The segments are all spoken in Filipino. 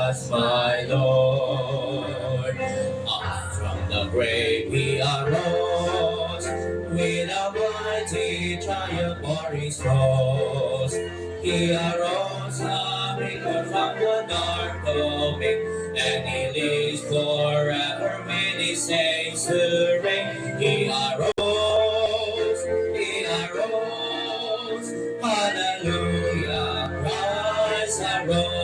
Jesus, my Lord. Up from the grave he arose, with a mighty triumph for his cross. He arose, a victor from the dark domain, and he lives forever with his saints to reign. He arose, hallelujah, Christ arose.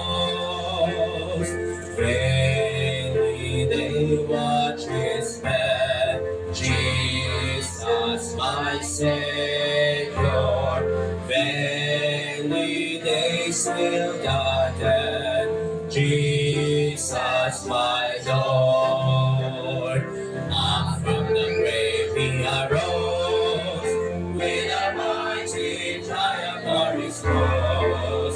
Daily they watch his bed, Jesus my Savior. Daily they still the dead, Jesus my Lord. Up from the grave he arose, with a mighty triumph for his cross.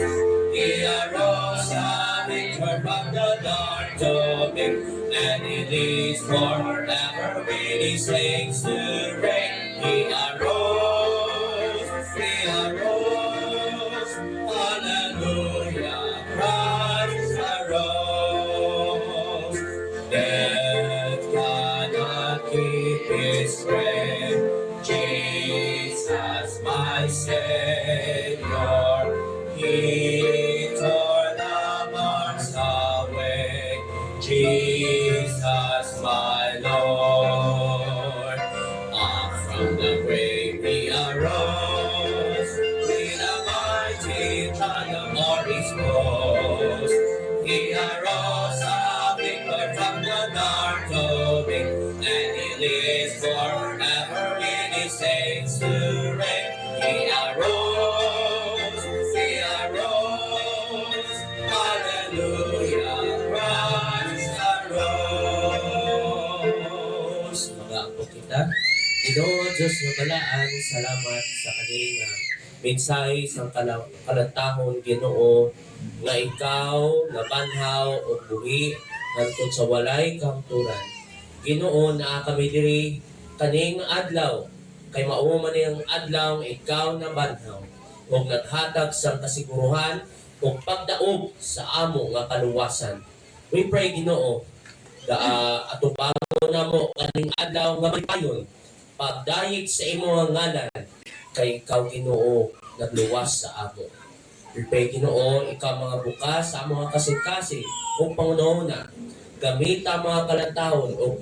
He arose, a victor from the dark domain, and he lives forever with his saints to reign. He arose, hallelujah, Christ arose. Death cannot keep his grave, Jesus my Savior. He tore the marks away, Jesus my Lord. Up from the grave he arose, with a mighty triumph for his cross. He arose, a victor from the dark domain, and he lives forever in his saints to reign. He arose, hallelujah, Christ arose. Mag-aako kita. Ginoo Diyos nga balaan, salamat sa kanilang mensahe sa kalantahon, Ginoo, nga ikaw nabanhaw o buhi nangtod sa walay kahangturan. Ginoo, naa kami diri kaning adlaw, kay mao man ang adlaw nga ikaw nabanhaw ug naghatag sa kasiguruhan ug pagdaog sa amo nga kaluwasan. We pray, Ginoo, atubangon namo kaning adlaw nga payon, pagdayeg sa imo nga ngalan, kay ikaw, Ginoo, nagluwas sa amo. We pray, Ginoo, ikaw mga bukas sa mga kasing-kasing o pangunahuna, gamit ang mga kalantahon o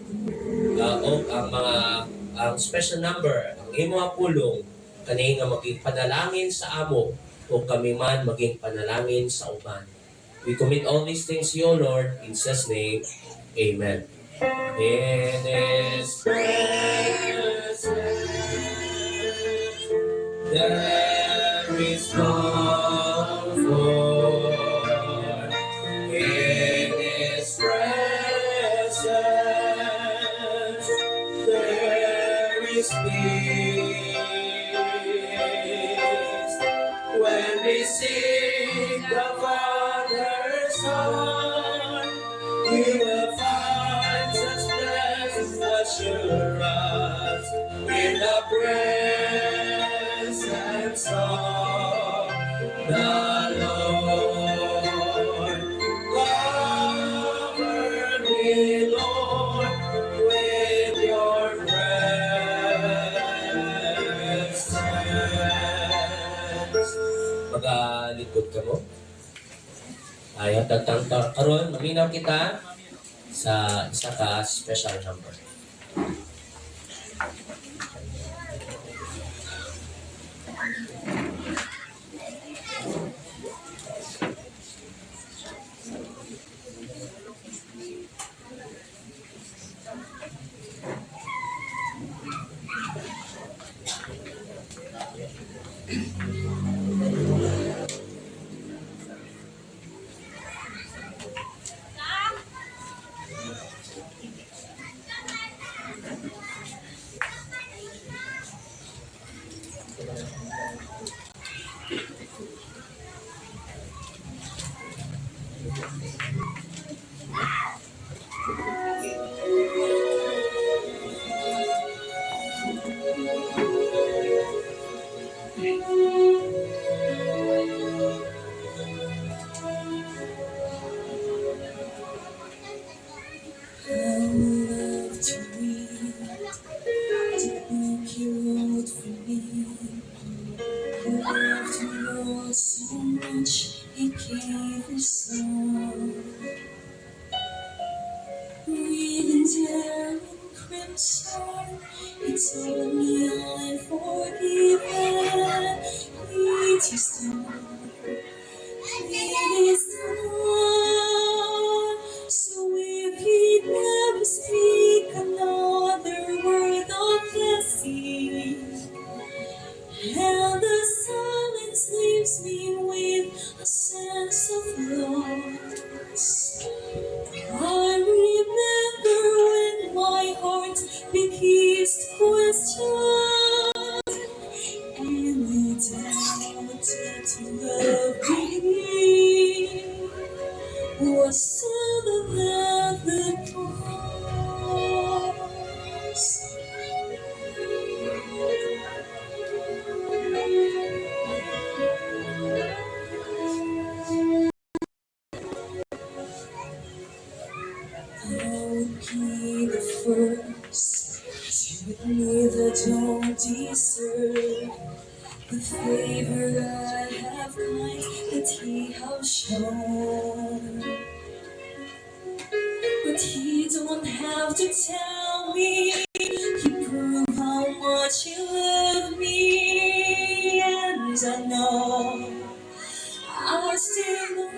ang special number, ang imo nga pulong, kani nga maging panalangin sa amo o kami man maging panalangin sa uban. We commit all these things to you, Lord, in Jesus' name, Amen. In His precious there is comfort. In His presence there is peace. When we sing the Father's song, we will find such blessed assurance in the presence of the Lord. Cover me, Lord, with your presence. Magalikod ka mo? Ayaw tagtang karon, maminaw kita sa isa ka special number. was still at the cross. I would be the first to admit I don't deserve the favor I have kind that He has shown. But He don't have to tell me. He proved how much He loved me, and I know I still know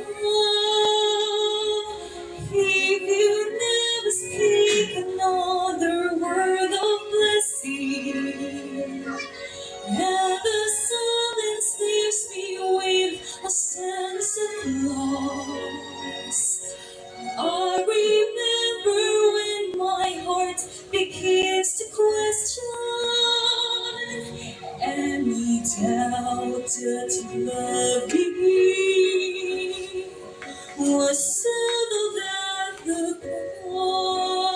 if you never speak another word of blessing, and the silence leaves me with a sense of loss. I remember when my heart begins to question any doubt that you love me was settled at the cross.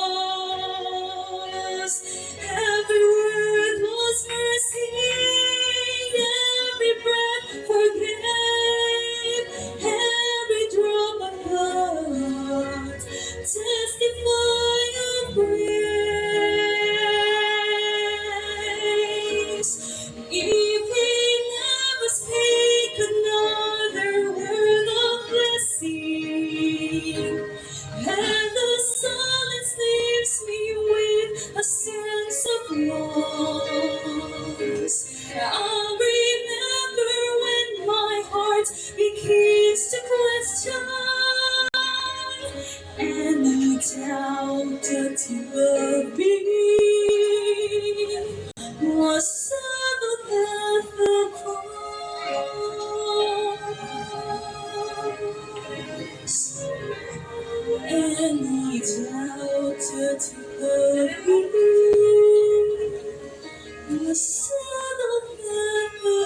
Every word was mercy, every breath forgave, every drop of blood testify of grace. If He never speak another word of blessing, and the silence leaves me with a sense of loss, I'll remember when my heart begins to question any doubt that you love me was settled at the cross. Any doubt that you love me was settled at the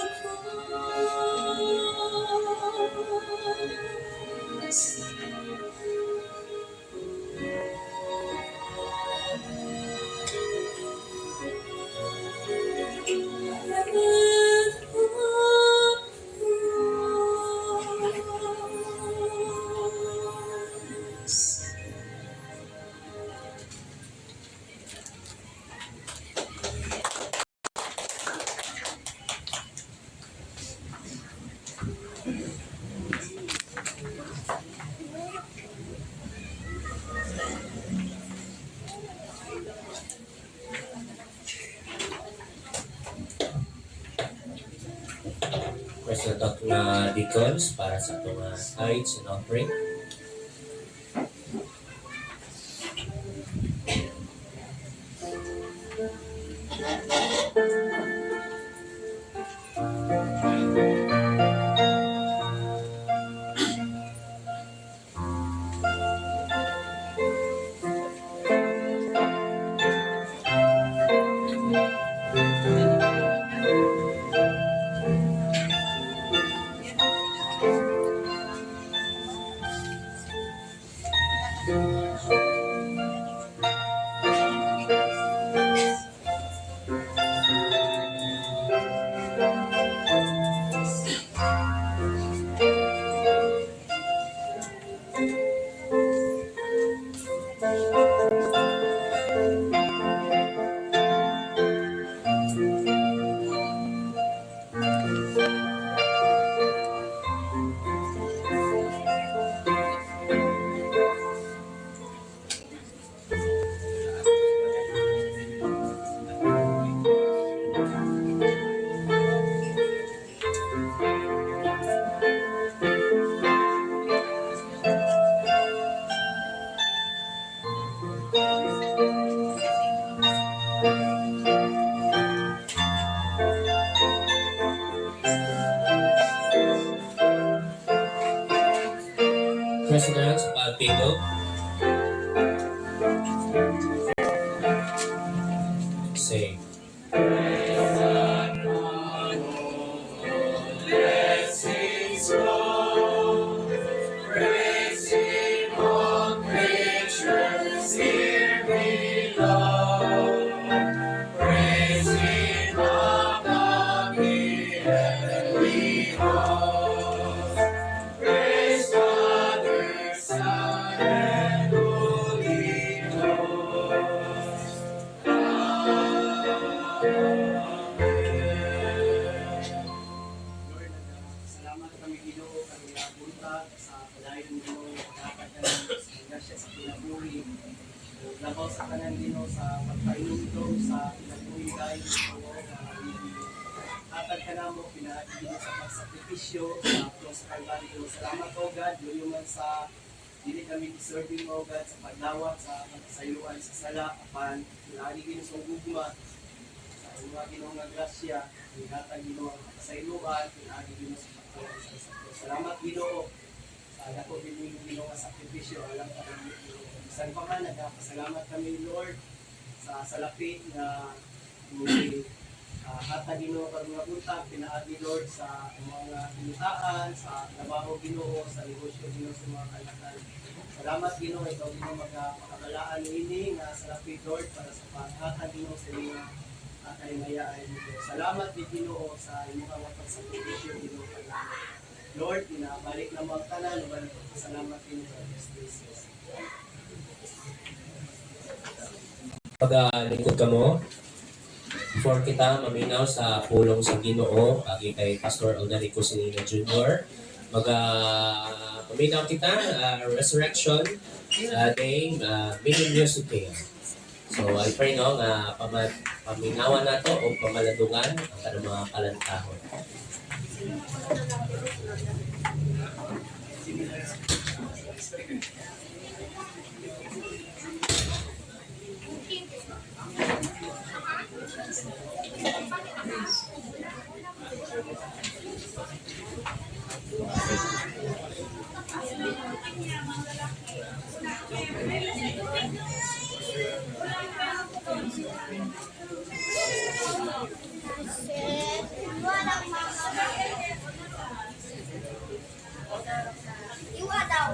cross. First na talk na deacons para sa itong tithes and offering. First na lang sa pagpindot. Say. Blessings flow, praising Lord, salamat kami Ginoo kami napunta sa padayon Ginoo dapat ka sa grasya sa kinabuhi. Labaw sa kanan Ginoo sa pagpainumdum sa kinabuhi dahil Ginoo atag ka namo pinaagi Ginoo sa pagsakripisyo sa cross Calvary Ginoo. Salamat o God, dulo man sa dili kami deserving o God sa pagdawat sa pagkasayuan sa sala apan pinaagi Ginoo sa gugma sa mga Ginoo nga grasya hatag Ginoo ang kasayloan, pinaagi Ginoo sa pagtuon sa sakto. Salamat Ginoo sa dako din Ginoo nga sakripisyo alang ka namin Ginoo. Bisan pa man nagpasalamat kami Lord sa salapi nga hatag Ginoo karon nga utang pinaagi Lord sa mga kinitaan, sa trabaho Ginoo, sa negosyo Ginoo sa mga kalakal. Salamat Ginoo ikaw Ginoo magpakabalaan ini nga salapi Lord para sa paghatag Ginoo sa mga kalimayaan Ginoo. Salamat din Ginoo sa imong mga pagsakripisyo Ginoo kanami. Lord, pinabalik na mga tanan, uban salamat din sa Jesus. Pag-lingkod ka mo, before kita maminaw sa pulong sa Ginoo, agi kay Pastor Aldarico Sinina Jr., maminaw kita, Resurrection Day, Million Years of Care. So I pray no nga paminawan nato o pamaladungan ang kanang mga kalantahon. Iwa daw.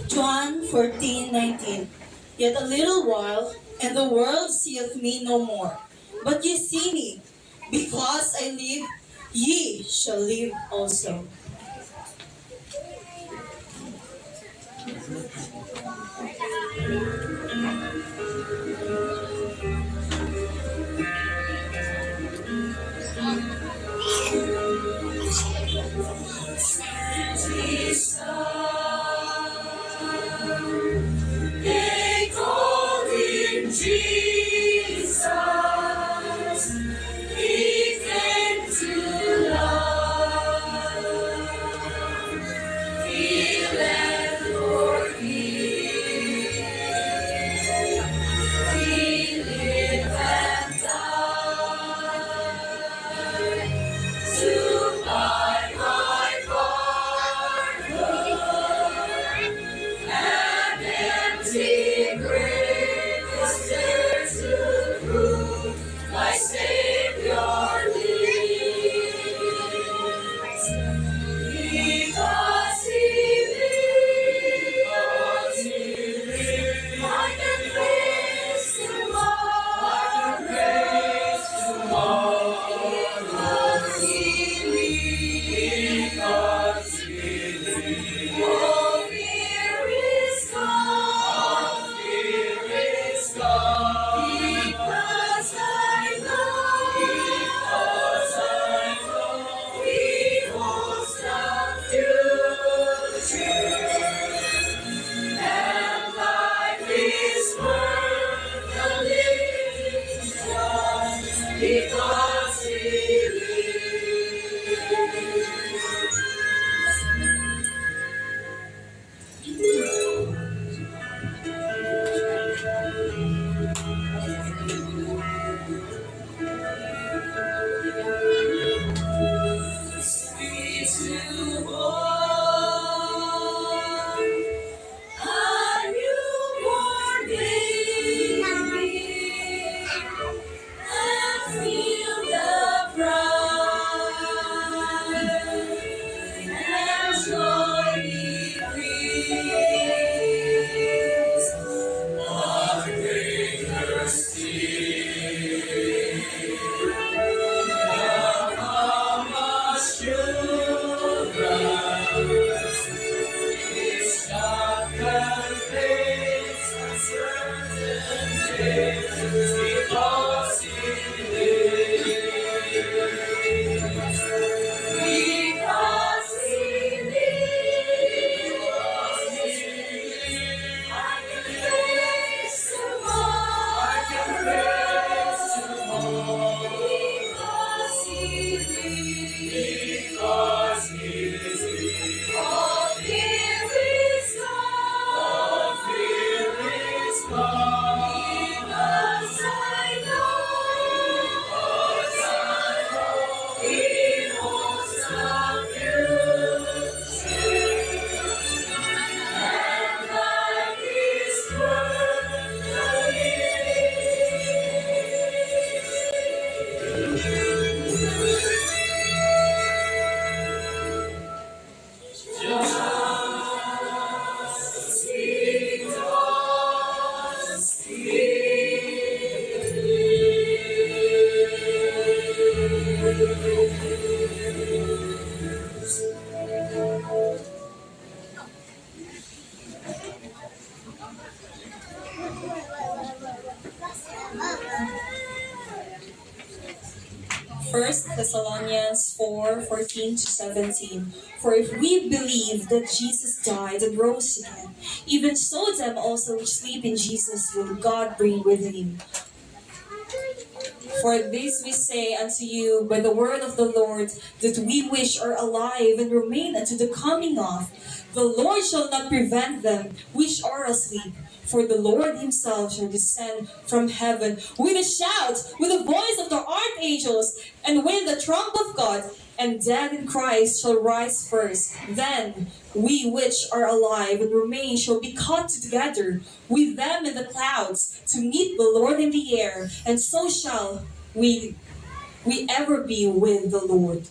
John 14:19. Yet a little while, and the world seeth me no more. But ye see me, because I live, ye shall live also. They call him Jesus. He came to love. He bled for me. He lived and died to buy my pardon. An empty grave was there to prove my Savior lives. Because He lives, I can face tomorrow. Because He lives, all fear is gone. Because I know He holds the future. And life is worth the living just because He sweet to born, a newborn baby, and feel the pride and joy He brings. A greater still, because He lives, I can face tomorrow. Because He lives, all fear is gone. Because I know He holds the future. And life is worth the First Thessalonians 4:14-17. For if we believe that Jesus died and rose again, even so them also which sleep in Jesus will God bring with Him. For this we say unto you by the word of the Lord, that we which are alive and remain unto the coming of the Lord shall not prevent them which are asleep. For the Lord Himself shall descend from heaven with a shout, with the voice of the archangels, and with the trump of God, and dead in Christ shall rise first. Then we which are alive and remain shall be caught together with them in the clouds to meet the Lord in the air, and so shall we ever be with the Lord.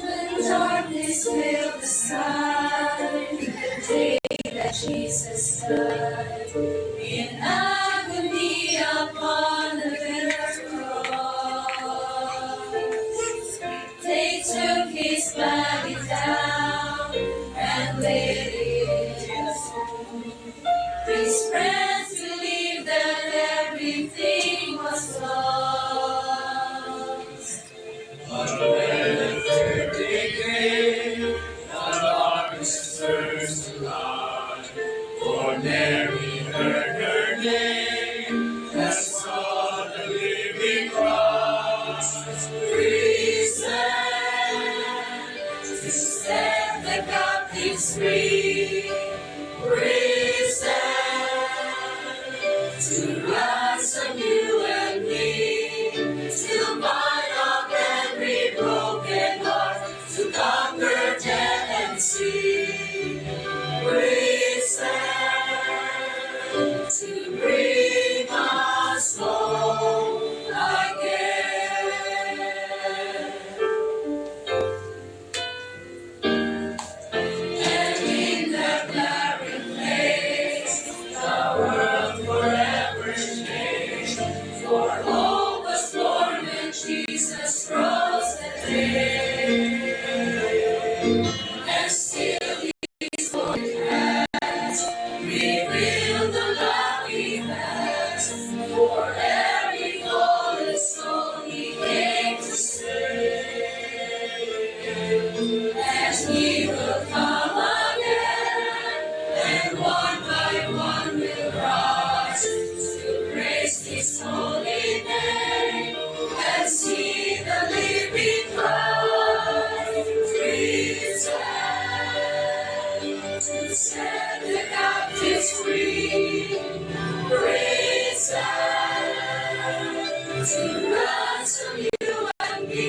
When darkness filled the sky, the day that Jesus died in agony upon the bitter cross. They took his body down and laid it in a stone. His friends believed that everything was lost. But when the third day came, the darkness turns to light. For Mary heard her name and saw the living Christ. Risen to set the captives free. Risen to ransom you and me. To bind up every broken heart, to conquer death and sin. Risen to bring us home again. And in that barren place, the world forever changed. For hope was born when Jesus rose that day. And still his holy hands revealed the love he has. For every fallen soul he came to save. And he will come again, and one by one will rise to praise his holy name and see the living Christ risen to set the captives free. Risen to ransom you and me.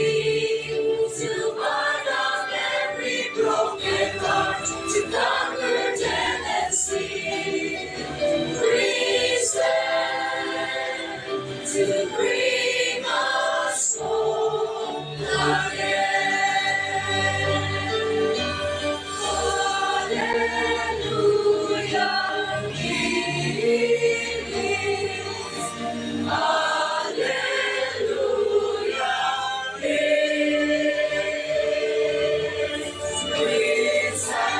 To bind up every broken heart, to conquer death and sin. Risen to bring us home again. Hallelujah, He lives. Hallelujah, He lives. Risen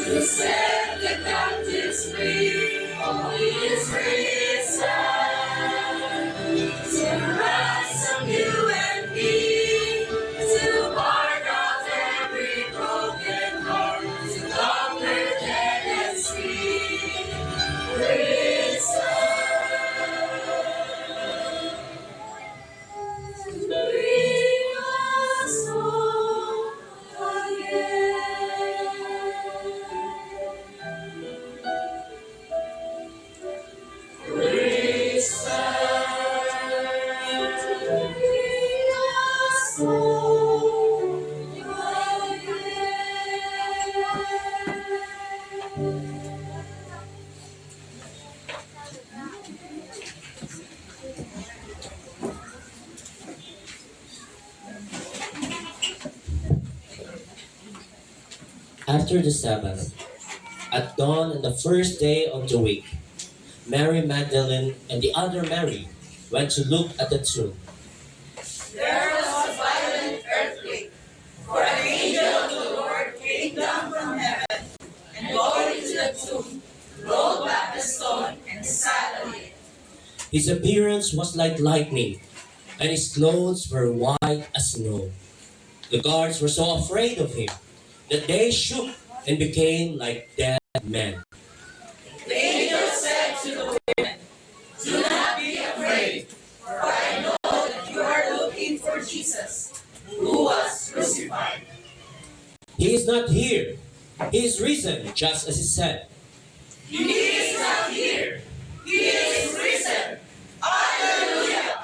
to set the captives free. Oh, He is risen to ransom you and me. To bind up every broken heart, to conquer death and sin. Risen to bring us home again. Risen to bring us home After the Sabbath, at dawn on the first day of the week, Mary Magdalene and the other Mary went to look at the tomb. There was a violent earthquake, for an angel of the Lord came down from heaven, and going into the tomb, rolled back the stone and sat on it. His appearance was like lightning, and his clothes were white as snow. The guards were so afraid of him that they shook and became like dead men. The angel said to the women, "Do not be afraid, for I know that you are looking for Jesus, who was crucified. He is not here. He is risen, just as he said. He is not here. He is risen. Hallelujah!"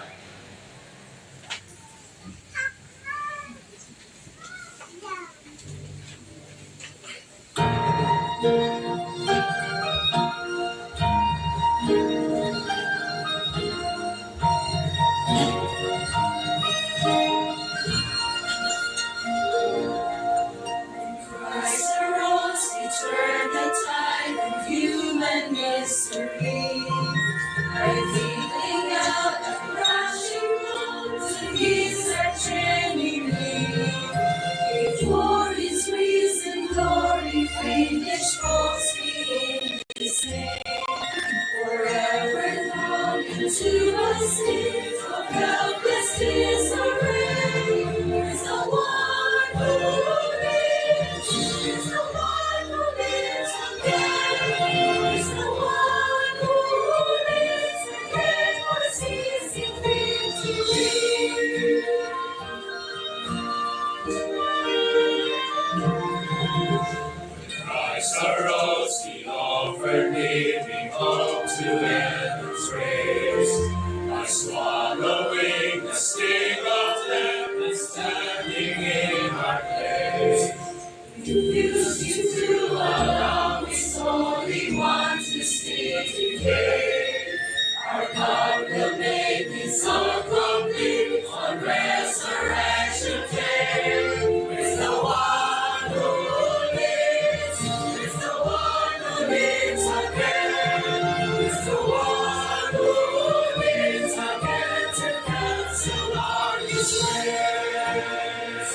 Christ arose, he turned the tide of human misery. By dealing out the crashing road to his eternity. For his risen glory, finished falls being his name. Forever longing to the sins of helpless disarray. Is the one who lives. Is the one who lives again. Is the one who lives again for ceasing victory. Christ arose, he offered giving hope to heaven's race. By swallowing the sting of death and standing in our place. Refuse you to allow his Holy One to see decay. Our God will make his soul complete on resurrection day. It's the one who lives. It's the one who lives again. It's the one who lives again to cancel our disgrace.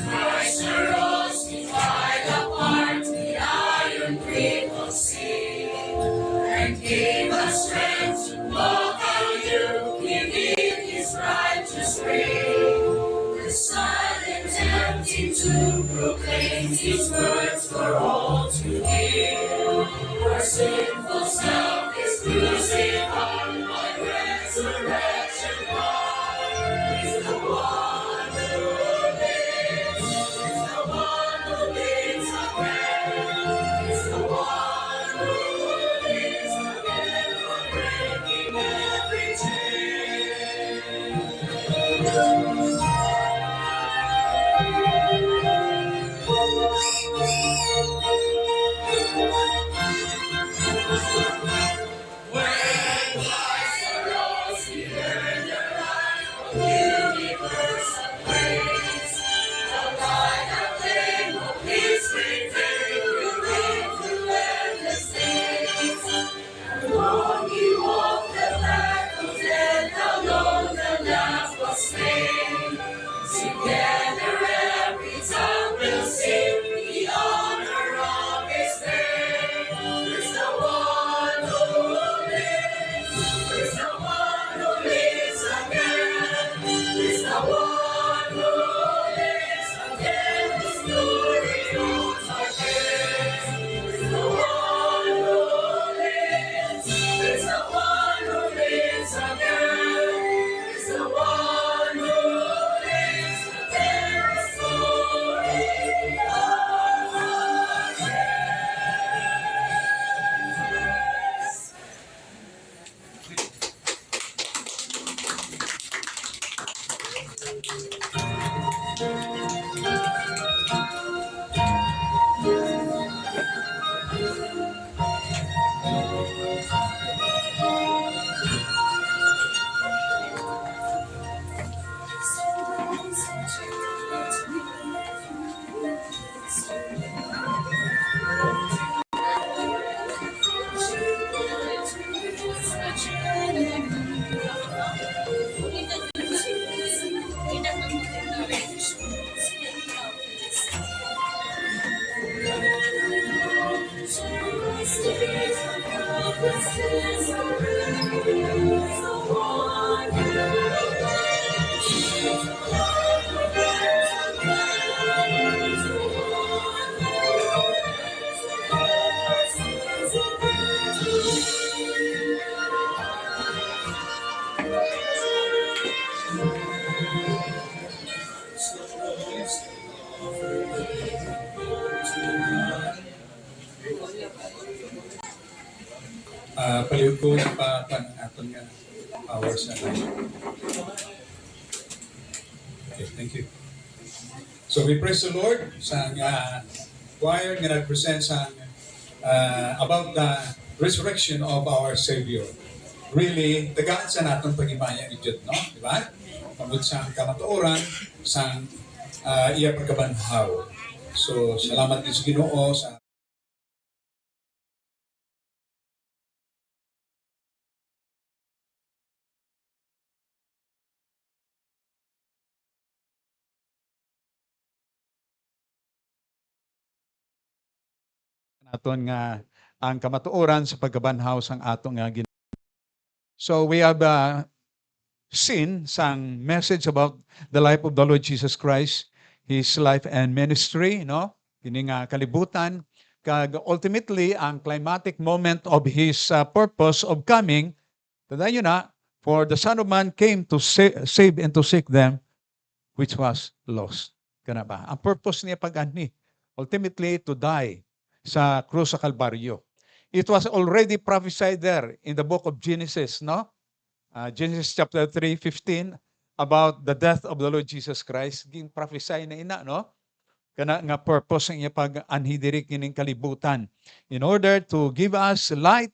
Christ arose, he pried apart the iron grip of sin, and gave us strength to walk on you beneath his righteous ring. The silent empty to proclaim his words for all to hear. Our sinful self is crucified by resurrection power. Is the one who lives. Is the one who lives again. Is the one who lives again for breaking every When Christ arose, he earned the right of universal praise. The light that flame of his return will reign through endless days. And long he walked the path of death, alone the last was slain. Together every tongue will sing the honor of his name. There's the one who lives. There's the one who lives again. There's the one who lives again. His glory owns our days. There's the one who lives. There's the one who lives again. There's the one who lives again. His glory owns our days. Thank you. Ayaw ko ipapan aton nga power sa life. Okay, thank you. So we praise the Lord sa choir nga nag-present sa about the resurrection of our Savior. Really, tagaan sa natin pag-ibaya ni Diyos, no? Di ba? Pagod sa kamatuoran, sa iya pagkabanhaw. So, salamat din sa Ginoo sa naton nga ang kamatuoran sa pagkabanhaw sang atong nga Ginoo. So we have seen sang message about the life of the Lord Jesus Christ, His life and ministry, no? Kini nga kalibutan, kag ultimately ang climatic moment of His purpose of coming, tadayon na, for the Son of Man came to save and to seek them which was lost. Kana ba? Ang purpose niya pag-ani, ultimately to die sa krus sa Kalbaryo. It was already prophesied there in the book of Genesis, no? Genesis chapter 3:15 about the death of the Lord Jesus Christ. Ging prophesy na ina, no? Kana nga purpose niya pag-anhi diri kining kalibutan in order to give us light,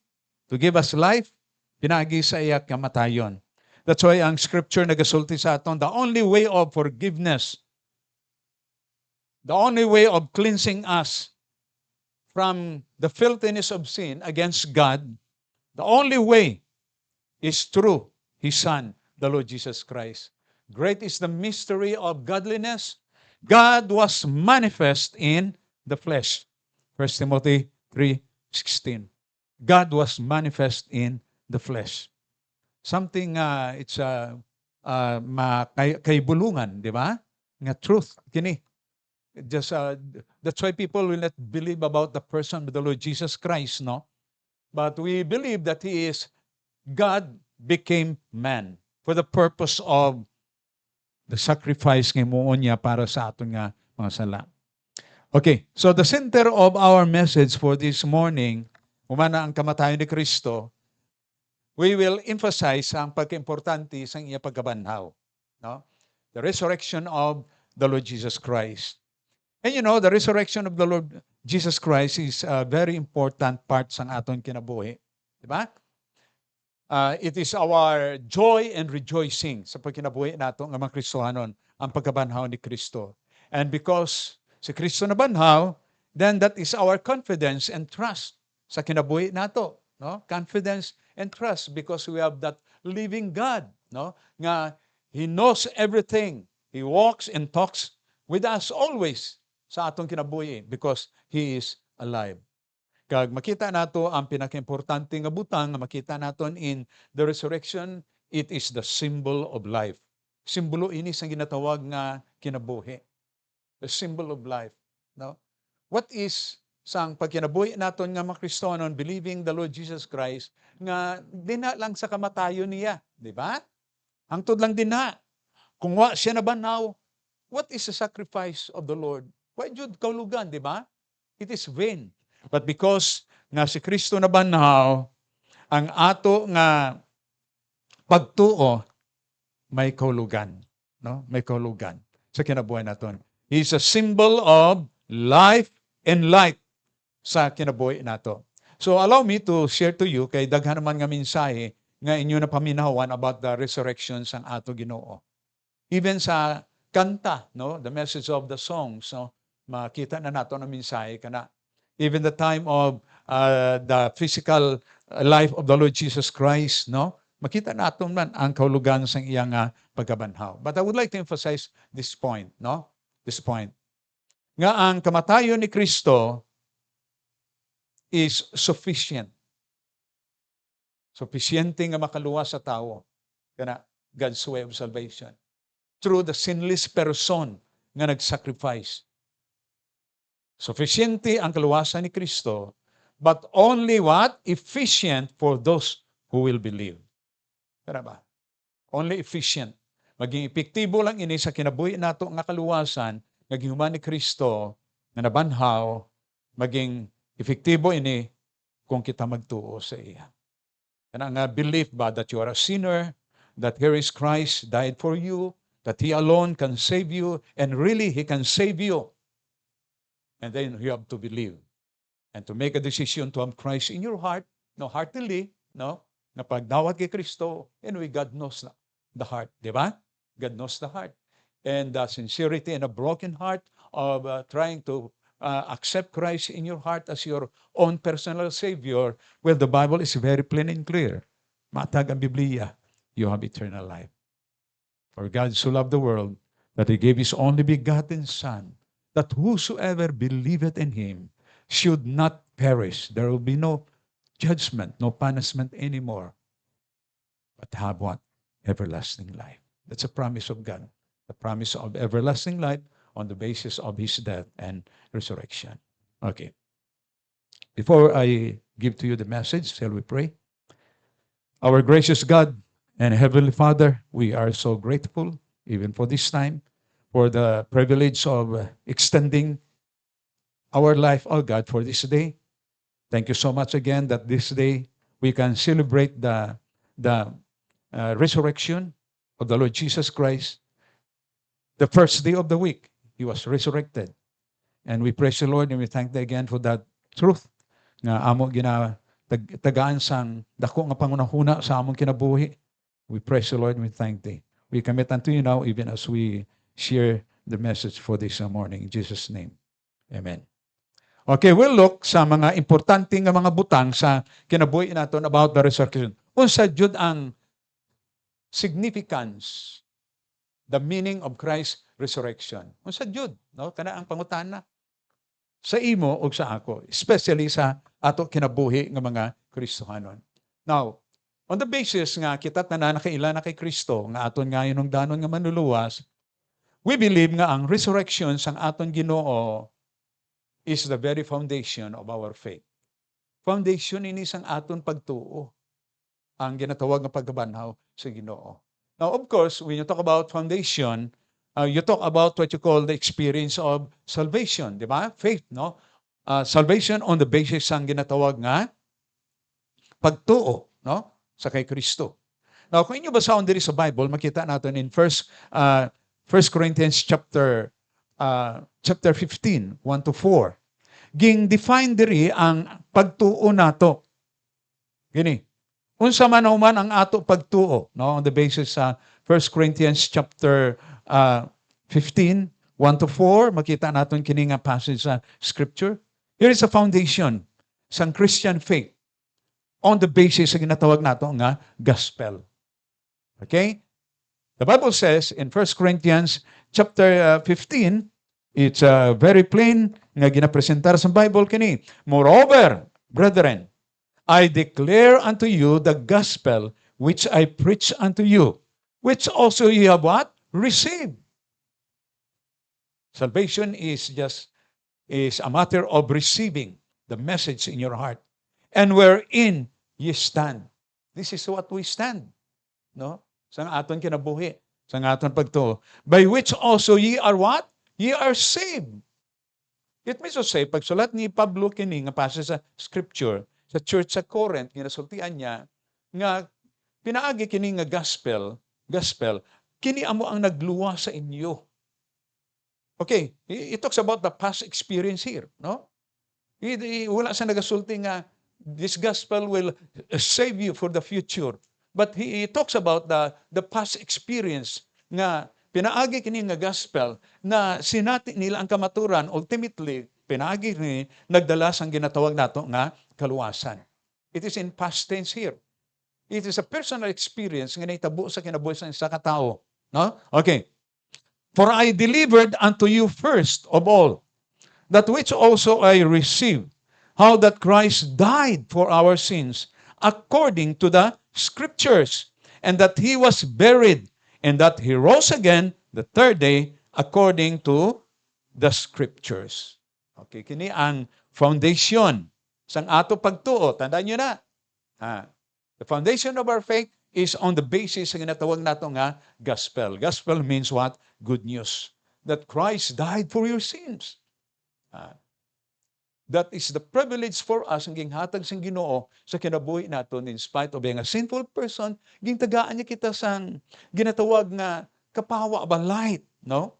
to give us life, pinagi sa iya kamatayon. That's why ang scripture nagasulti sa aton, the only way of forgiveness, the only way of cleansing us from the filthiness of sin against God, the only way is through His Son, the Lord Jesus Christ. Great is the mystery of godliness. God was manifest in the flesh. 1 Timothy 3:16. God was manifest in the flesh. Something, it's kaibulungan, di ba? Nga truth, kini. Just that's why people will not believe about the person of the Lord Jesus Christ, no? But we believe that He is God became man for the purpose of the sacrifice nga muon niya para sa aton nga mga sala. Okay, so the center of our message for this morning, humana ang kamatayon ni Kristo, we will emphasize ang pagkaimportante sa iya pagkabanhaw, no? The resurrection of the Lord Jesus Christ. And you know, the resurrection of the Lord Jesus Christ is a very important part sa aton kinabuhi. Diba? It is our joy and rejoicing sa pagkinabuhi nato nga mga Kristohanon, ang pagkabanhaw ni Kristo. And because si Kristo na banhaw, then that is our confidence and trust sa kinabuhi nato, no? Confidence and trust because we have that living God, no? Nga He knows everything. He walks and talks with us always sa atong kinabuhi because He is alive. Kag makita nato ang pinakaimportante nga butang nga makita naton in the resurrection, it is the symbol of life. Simbolo ini sa ginatawag nga kinabuhi. The symbol of life, no? What is sang pagkinabuhi naton nga mga Kristohanon believing the Lord Jesus Christ nga dina lang sa kamatayon niya, di ba? Hangtod lang dina. Kung wa siya nabanhaw, what is the sacrifice of the Lord? Why jud kaulugan, di ba? It is vain. But because nga si Kristo na banhaw, ang ato nga pagtuo may kaulugan, no? May kaulugan sa kinabuhi naton. He is a symbol of life and light sa kinabuhi nato. So allow me to share to you kay daghan naman nga mensahe nga inyo na paminawan about the resurrection sang ato Ginoo. Even sa kanta, no, the message of the songs, no, makita na nato na mensahe kana. Even the time of the physical life of the Lord Jesus Christ, no, makita nato man ang kaulugan sang iyang pagkabanhaw. But I would like to emphasize this point, no, this point. Nga ang kamatayon ni Kristo is sufficient. Sufficiente nga makaluwas sa tao kana God's way of salvation through the sinless person nga nag-sacrifice. Sufficiente ang kaluwasan ni Kristo, but only what? Efficient for those who will believe. Tara ba? Only efficient. Maging epektibo lang ini sa kinabuhi nato nga kaluwasan, naging human ni Kristo, nga nabanhaw, maging epektibo ini kung kita magtuo sa iya. And ang belief ba that you are a sinner, that here is Christ died for you, that He alone can save you, and really He can save you. And then you have to believe and to make a decision to have Christ in your heart, no, heartily, no, na pagdawat kay Kristo, anyway, God knows the heart, di ba? God knows the heart. And the sincerity and a broken heart of trying to accept Christ in your heart as your own personal Savior, well, the Bible is very plain and clear. Matag ang Biblia, you have eternal life. For God so loved the world that He gave His only begotten Son, that whosoever believeth in Him should not perish. There will be no judgment, no punishment anymore, but have what? Everlasting life. That's a promise of God. The promise of everlasting life on the basis of His death and resurrection. Okay. Before I give to you the message, shall we pray? Our gracious God and Heavenly Father, we are so grateful, even for this time, for the privilege of extending our life, oh God, for this day. Thank you so much again that this day we can celebrate the resurrection of the Lord Jesus Christ. The first day of the week, He was resurrected. And we praise the Lord and we thank Thee again for that truth nga amo tagaan sang dako nga pangunahuna sa among kinabuhi. We praise the Lord and we thank Thee. We commit unto You now even as we share the message for this morning. In Jesus' name, amen. Okay, we'll look sa mga importante nga mga butang sa kinabuhi naton about the resurrection. Unsa jud ang significance, the meaning of Christ's resurrection. Unsa jud, no? Kana ang pangutana sa imo ug sa ako, especially sa ato kinabuhi nga mga Kristohanon. Now, on the basis nga kita tanan nakaila na kay Kristo nga aton ngayon ng danon nga manluluwas, we believe nga ang resurrection sang aton Ginoo is the very foundation of our faith. Foundation ini sang aton pagtuo, ang ginatawag nga pagkabanhaw sa Ginoo. Now, of course, when you talk about foundation, you talk about what you call the experience of salvation, di ba? Faith, no? Salvation on the basis sang ginatawag nga pagtuo, no? Sa kay Kristo. Now, kung inyo basahon diri sa Bible, makita natin in 1 Corinthians chapter 15, 1-4. Ging define diri ang pagtuo nato. Gini. Unsa man ang ato pagtuo, no? On the basis sa 1 Corinthians chapter 15, 1-4, makita naton kini nga passage sa scripture. Here is a foundation sang Christian faith on the basis sa ginatawag nato nga gospel. Okay? The Bible says in 1 Corinthians chapter 15, it's very plain nga ginapresentar sa Bible kini. Moreover, brethren, I declare unto you the gospel which I preach unto you, which also ye have what? Received. Salvation is a matter of receiving the message in your heart, and wherein ye stand. This is what we stand, no? Sang aton kinabuhi, sang aton pagtuo. By which also ye are what? Ye are saved. It means to say, pagsulat ni Pablo kini nga passage sa scripture sa church sa Corinth, ginasultian niya nga pinaagi kini nga gospel, kini amo ang nagluwa sa inyo. Okay, it talks about the past experience here, no? Wala sa nagasulti nga this gospel will save you for the future. But he talks about the past experience nga pinaagi kini nga gospel na sinati nila ang kamaturan, ultimately pinaagi ni nagdala sang ginatawag nato nga kaluwasan. It is in past tense here. It is a personal experience nga naitabo sa kinabuhi sa isa ka tawo, no? Okay. For I delivered unto you first of all that which also I received, how that Christ died for our sins according to the scriptures, and that He was buried, and that He rose again the third day according to the scriptures. Okay, kini ang foundation sang ato pagtuo. Tandaan nyo na. The foundation of our faith is on the basis ng natawag nato nga gospel. Gospel means what? Good news. That Christ died for your sins. That is the privilege for us ang ginghatag sang Ginoo sa kinabuhi naton in spite of being a sinful person, gintagaan niya kita sang ginatawag nga kapawa ba light, no?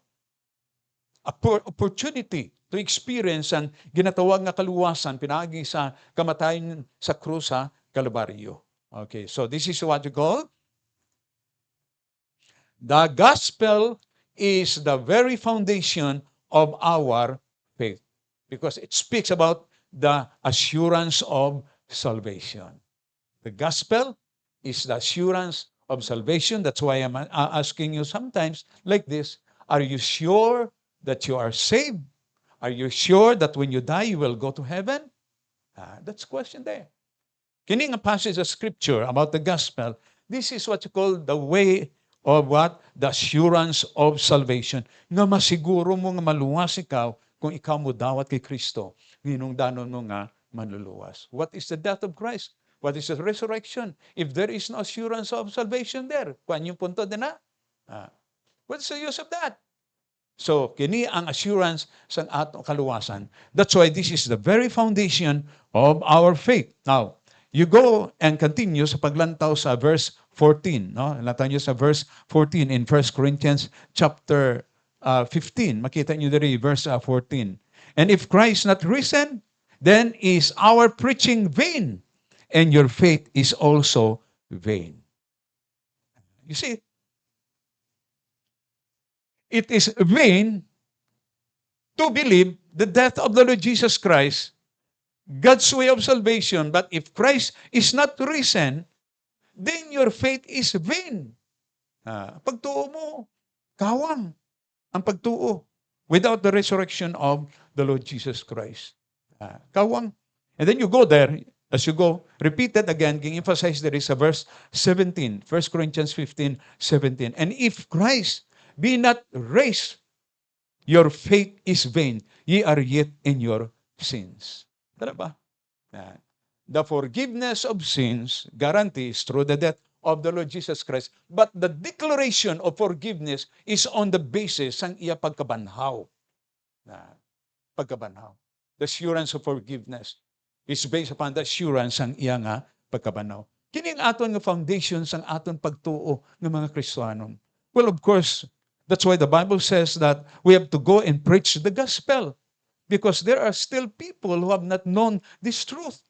Opportunity to experience ang ginatawag nga kaluwasan pinagi sa kamatayon sa krus sa Kalbaryo. Okay, so this is what you call the gospel is the very foundation of our faith because it speaks about the assurance of salvation. The gospel is the assurance of salvation. That's why I'm asking you sometimes like this, are you sure that you are saved? Are you sure that when you die, you will go to heaven? That's the question there. Kining a passage of scripture about the gospel, this is what you call the way of what? The assurance of salvation. Nga masiguro mo nga maluwas ikaw kung ikaw mo dawat kay Kristo. Hinungdanon mo nga manluluwas. What is the death of Christ? What is the resurrection? If there is no assurance of salvation there, kuan yung punto din na? What's the use of that? So, kini ang assurance sa atong kaluwasan. That's why this is the very foundation of our faith. Now, you go and continue sa paglantaw sa verse 14. No? Lantaw nyo sa verse 14 in 1 Corinthians chapter 15. Makita nyo diri, verse 14. And if Christ not risen, then is our preaching vain, and your faith is also vain. You see, it is vain to believe the death of the Lord Jesus Christ, God's way of salvation. But if Christ is not risen, then your faith is vain. Pagtuo mo, kawang ang pagtuo without the resurrection of the Lord Jesus Christ. Kawang. And then you go there, as you go, repeat that again, emphasize there is a verse 17, 1 Corinthians 15, 17. And if Christ be not raised, your faith is vain. Ye are yet in your sins. Tara ba? The forgiveness of sins guarantees through the death of the Lord Jesus Christ. But the declaration of forgiveness is on the basis ng iya pagkabanhaw. Pagkabanhaw. The assurance of forgiveness is based upon the assurance ng iya nga pagkabanhaw. Kini ang aton nga foundation sang aton pagtuo ng mga Kristiyanon. Well, of course, that's why the Bible says that we have to go and preach the gospel because there are still people who have not known this truth.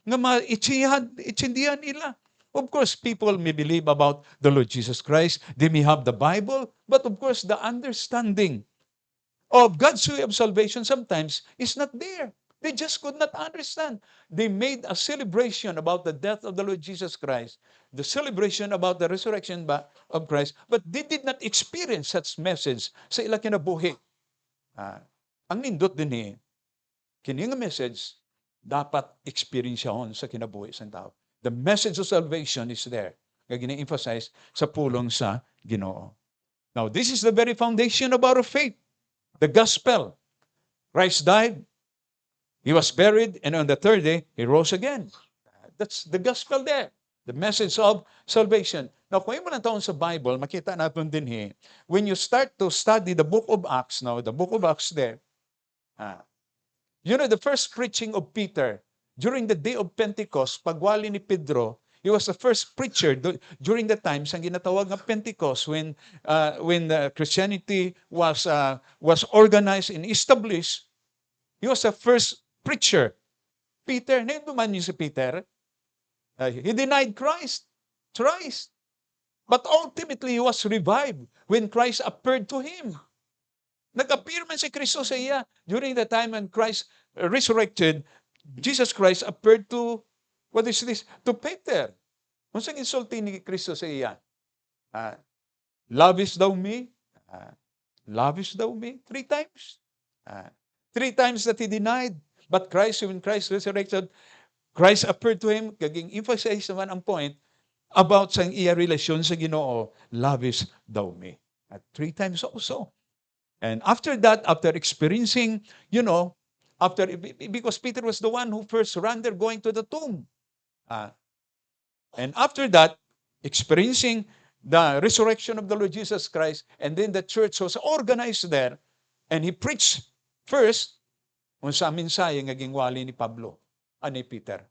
Nga itsindihan nila. Of course, people may believe about the Lord Jesus Christ. They may have the Bible. But of course, the understanding of God's way of salvation sometimes is not there. They just could not understand. They made a celebration about the death of the Lord Jesus Christ, the celebration about the resurrection of Christ, but they did not experience such message sa ilang kinabuhi. Ang nindot din kini nga message, dapat experienceahon sa kinabuhi sa tao. The message of salvation is there. Kaya gina-emphasize sa pulong sa Ginoo. Now, this is the very foundation of our faith. The gospel. Christ died, He was buried, and on the third day, He rose again. That's the gospel there. The message of salvation. Now, kung mo ng taon sa Bible, makita natin din when you start to study the book of Acts, now, the book of Acts there, you know, the first preaching of Peter, during the day of Pentecost, pagwali ni Pedro, he was the first preacher during the time sa ginatawag ng Pentecost when Christianity was organized and established. He was the first preacher. Peter, nainduman niyo si Peter. He denied Christ thrice. But ultimately, he was revived when Christ appeared to him. Nag-appear man si Kristo sa iya during the time when Christ resurrected. Jesus Christ appeared to, what is this? To Peter. Kung saan insulti ni Kristo sa iya? Lovest thou me? Lovest thou me? 3 times. 3 times that he denied. But Christ, when Christ resurrected, Christ appeared to him, gaging emphasize naman ang point about sa iya relasyon sa Ginoo, lovest thou me. At 3 times also. And after that, after experiencing, you know, because Peter was the one who first ran there going to the tomb. And after that, experiencing the resurrection of the Lord Jesus Christ, and then the church was organized there, and he preached first, unsa mensahe nga gingwali ni Pablo ani Peter.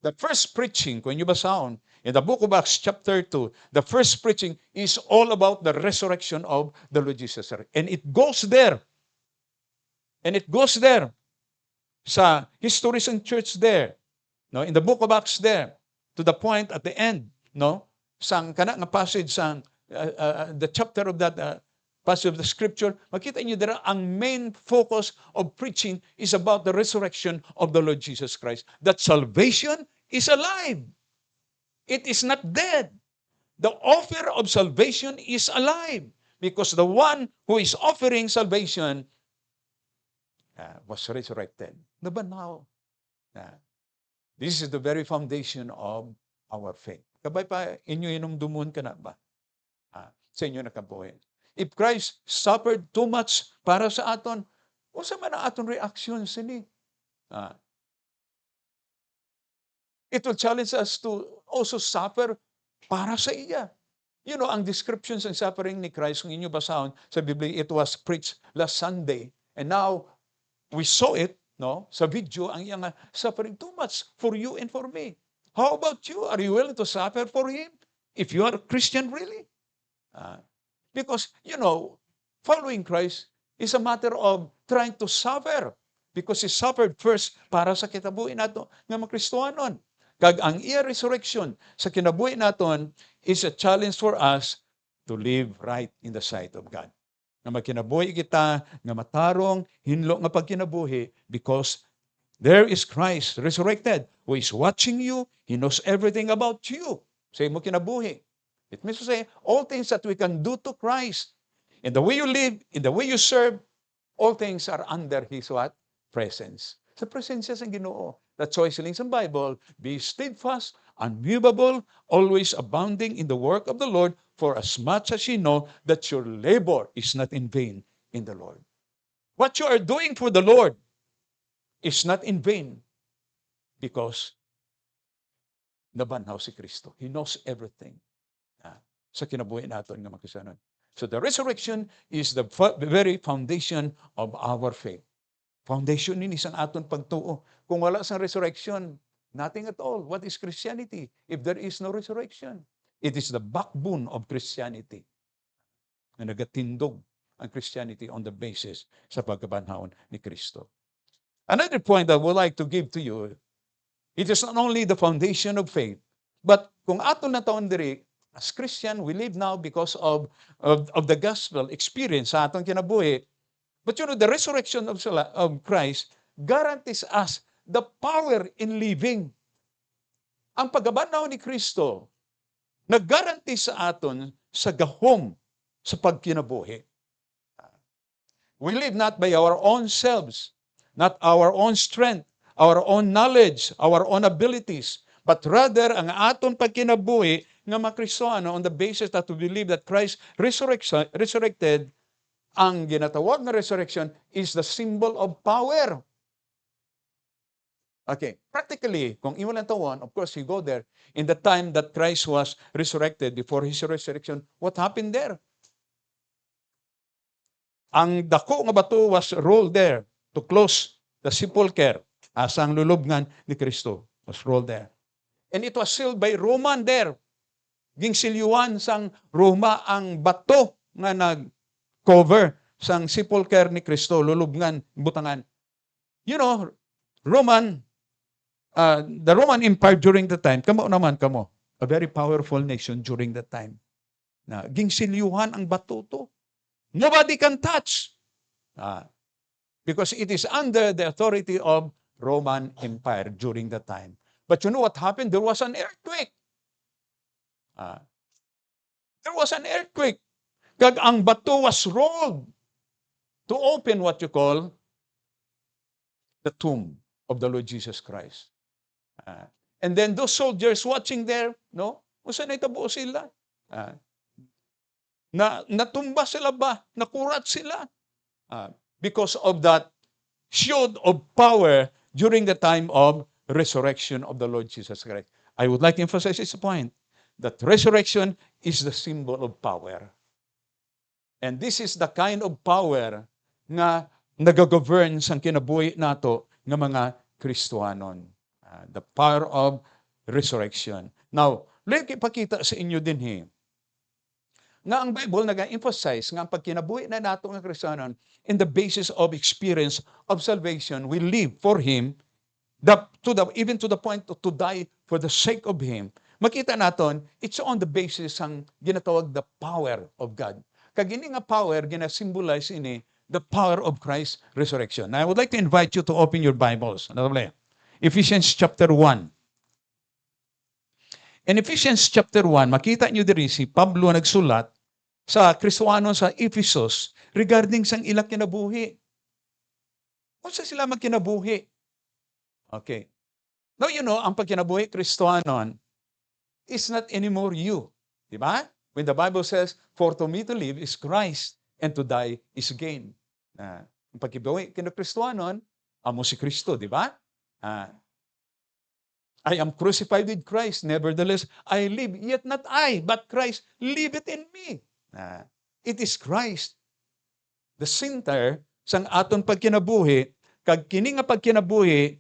The first preaching, kung inyo basahon, in the book of Acts chapter 2, the first preaching is all about the resurrection of the Lord Jesus Christ. And it goes there. And it goes there sa historian church there, no, in the book of Acts there, to the point at the end, no, sang kana nga passage sang the chapter of that passage of the scripture, makita niyo dira ang main focus of preaching is about the resurrection of the Lord Jesus Christ. That salvation is alive. It is not dead. The offer of salvation is alive because the one who is offering salvation was resurrected. Nabanaw. This is the very foundation of our faith. Kabay pa, inyo inumdumon ka na ba? Sa inyo nakabuhay. If Christ suffered too much para sa aton, unsa man ang aton reaction sini? It will challenge us to also suffer para sa iya. You know, ang descriptions ng suffering ni Christ, kung inyo basahon sa Biblia, it was preached last Sunday. And now, we saw it, no, sa video, ang iyang suffering too much for you and for me. How about you? Are you willing to suffer for Him? If you are a Christian, really? Because, you know, following Christ is a matter of trying to suffer because He suffered first para sa kitabuhi nato nga mga Kristohanon. Kag ang iya resurrection sa kinabuhi naton is a challenge for us to live right in the sight of God. Nga magkinabuhi kita, nga matarong, hinlo nga pagkinabuhi because there is Christ resurrected who is watching you. He knows everything about you. Say mo kinabuhi. It means to say, all things that we can do to Christ, in the way you live, in the way you serve, all things are under His what? Presence. Sa presensya sa Ginoo. That's why siling sa Bible, be steadfast, unmovable, always abounding in the work of the Lord, for as much as you know that your labor is not in vain in the Lord. What you are doing for the Lord is not in vain because nabanhaw si Kristo. He knows everything. Sa kinabuhi natin nga magkasanon. So the resurrection is the very foundation of our faith. Foundation ni isang aton pagtuo. Kung wala sang resurrection, nothing at all. What is Christianity if there is no resurrection? It is the backbone of Christianity. Na nagatindog ang Christianity on the basis sa pagkabanhaon ni Kristo. Another point I would like to give to you, it is not only the foundation of faith, but kung aton na taon diri, as Christian, we live now because of the gospel experience sa atong kinabuhi. But you know, the resurrection of Christ guarantees us the power in living. Ang pagabanaw ni Kristo, nag-guarantee sa aton sa gahom sa pagkinabuhi. We live not by our own selves, not our own strength, our own knowledge, our own abilities, but rather ang aton pagkinabuhi nga mga Kristohano on the basis that we believe that Christ resurrected, ang ginatawag na resurrection is the symbol of power. Okay, practically, kung imo lang tawon, of course, you go there. In the time that Christ was resurrected, before His resurrection, what happened there? Ang dako nga bato was rolled there to close the sepulchre. Asang lulubngan ni Kristo was rolled there. And it was sealed by Roman there. Gingsilyuan sang Roma ang bato nga nag-cover sang sepulchre ni Kristo, lulubngan, butangan. You know, the Roman Empire during the time, kamo naman kamo, a very powerful nation during that time. Na gingsilyuhan ang bato to. Nobody can touch. Because it is under the authority of Roman Empire during that time. But you know what happened? There was an earthquake. There was an earthquake. Kag ang bato was rolled to open what you call the tomb of the Lord Jesus Christ. And then those soldiers watching there, no? Usa na itabo sila. Natumba sila ba? Nakurat sila. Because of that shield of power during the time of resurrection of the Lord Jesus Christ. I would like to emphasize this point, that resurrection is the symbol of power. And this is the kind of power nga nagagovern sang kinabuhi nato nga mga Kristohanon. The power of resurrection. Now, lagi ipakita sa inyo din nga ang Bible nag-emphasize nga ang pagkinabuhi na nato nga Kristohanon in the basis of experience of salvation, we live for Him, even to the point to die for the sake of Him. Makita naton, it's on the basis ang ginatawag the power of God. Kag ini nga power, gina-symbolize ini the power of Christ's resurrection. Now, I would like to invite you to open your Bibles. Ephesians chapter 1. In Ephesians chapter 1, makita nyo diri si Pablo nagsulat sa Kristohanon sa Ephesus regarding sang ilang kinabuhi. Unsa sila magkinabuhi? Okay. Now, you know, ang pagkinabuhi Kristohanon is not anymore you. Diba? When the Bible says, for to me to live is Christ and to die is gain. Ang pagkinabuhi Kristohanon, amo si Kristo, diba? I am crucified with Christ, nevertheless I live, yet not I, but Christ liveth in me. It is Christ, the center sang aton pagkinabuhi, kag kini nga pagkinabuhi,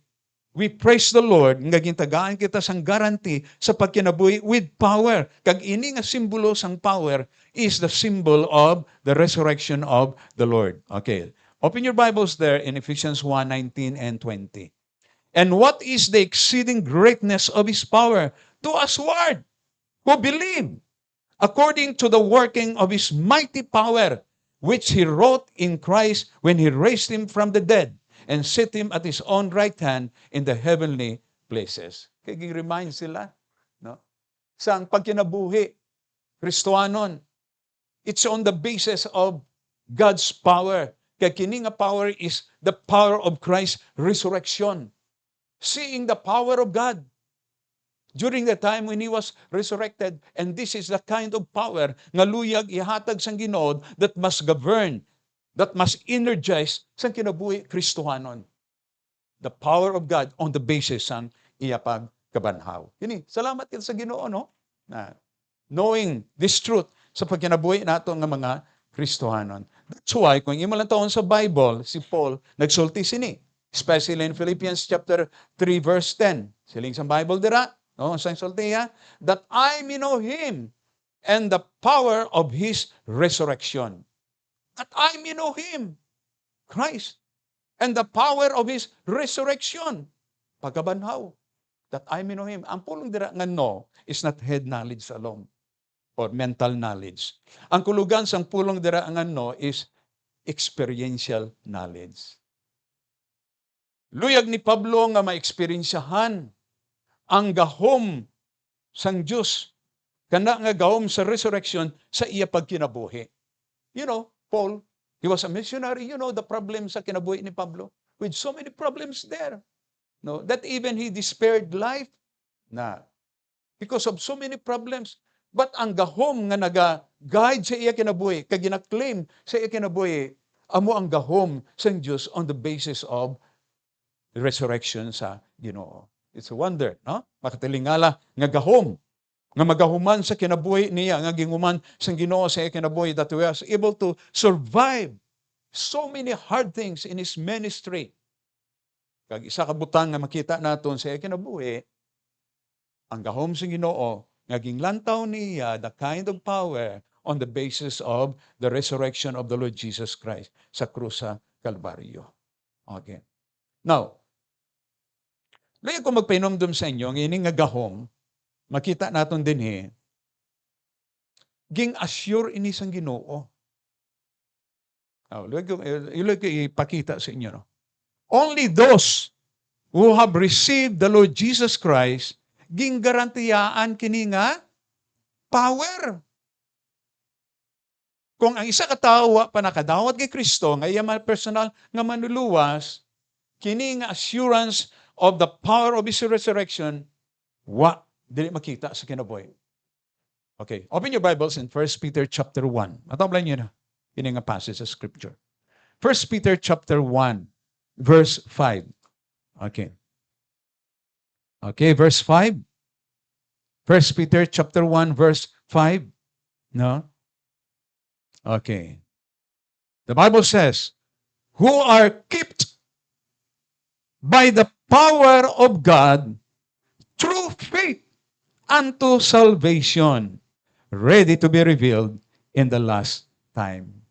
we praise the Lord, nga gintagaan kita sang guarantee sa pagkinabuhi with power. Kag ini nga simbolo sang power is the symbol of the resurrection of the Lord. Okay, open your Bibles there in Ephesians 1:19 and 20. And what is the exceeding greatness of His power to usward who believe, according to the working of His mighty power, which He wrought in Christ when He raised Him from the dead and set Him at His own right hand in the heavenly places. Kaya remind sila, no? Sa pagkinabuhi, Kristohanon, it's on the basis of God's power. Kaya kini nga power is the power of Christ's resurrection. Seeing the power of God during the time when He was resurrected. And this is the kind of power nga luyag ihatag sang Ginoo that must govern, that must energize sang kinabuhi Kristohanon. The power of God on the basis sang iyapag kabanhaw. Kini, salamat kita sa Ginoo, no? Knowing this truth sa pagkinabuhi nato nga mga Kristohanon. That's why, kung imo lang taon sa Bible, si Paul nagsulti sini. Especially in Philippians chapter 3 verse 10. Siling sa Bible dira, no, sa sultiya, that I may know Him and the power of His resurrection. That I may know Him, Christ, and the power of His resurrection. Pagkabanhaw. That I may know Him. Ang pulong dira nga no is not head knowledge alone or mental knowledge. Ang kulugan sang pulong dira nga no is experiential knowledge. Luyag ni Pablo nga ma-experiensyahan ang gahom sang Diyos, kana nga gahom sa resurrection sa iya pagkinabuhi. You know, Paul, he was a missionary. You know the problem sa kinabuhi ni Pablo? With so many problems there. No, that even he despaired life na because of so many problems. But ang gahom nga naga-guide sa iya kinabuhi, kag gina-claim sa iya kinabuhi, amo ang gahom sang Diyos on the basis of resurrection sa Ginoo. It's a wonder, no? Makatilingala nga gahom, nga magahuman sa kinabuhi niya, nga ginguman sa Ginoo sa kinabuhi, that we was able to survive so many hard things in His ministry. Kag isa ka butang nga makita naton sa kinabuhi, ang gahom sa Ginoo, nga ginglantaw niya the kind of power on the basis of the resurrection of the Lord Jesus Christ sa krus sa Kalbaryo. Okay. Now, layo ko magpainomdom sa inyo, ang ining nga gahom, makita naton din ging assure ini sang Ginoo. Layo ko ipakita sa inyo. No? Only those who have received the Lord Jesus Christ, ging garantiyaan kini nga power. Kung ang isa katawa pa nakadawat kay Kristo, nga iya personal nga manuluwas, kini nga assurance of the power of His resurrection, dili makita sa kinabuhi. Okay, open your Bibles in 1 Peter chapter 1. Matablan niyo na, yun nga passage sa Scripture. 1 Peter chapter 1, verse 5. Okay. Okay, verse 5. 1 Peter chapter 1, verse 5. No? Okay. The Bible says, who are kept by the power of God through faith unto salvation, ready to be revealed in the last time.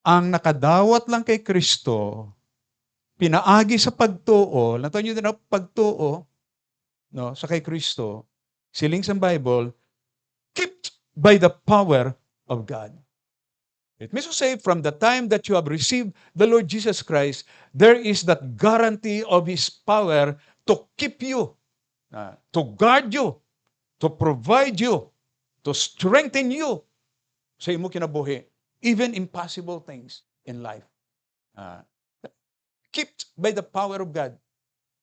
Ang nakadawat lang kay Kristo, pinaagi sa pagtuo, nato nyo din ang pagtuo, no, sa kay Kristo, siling sa Bible, kept by the power of God. It means to say, from the time that you have received the Lord Jesus Christ, there is that guarantee of His power to keep you, to guard you, to provide you, to strengthen you sa imo kinabuhi, even impossible things in life. Kept by the power of God.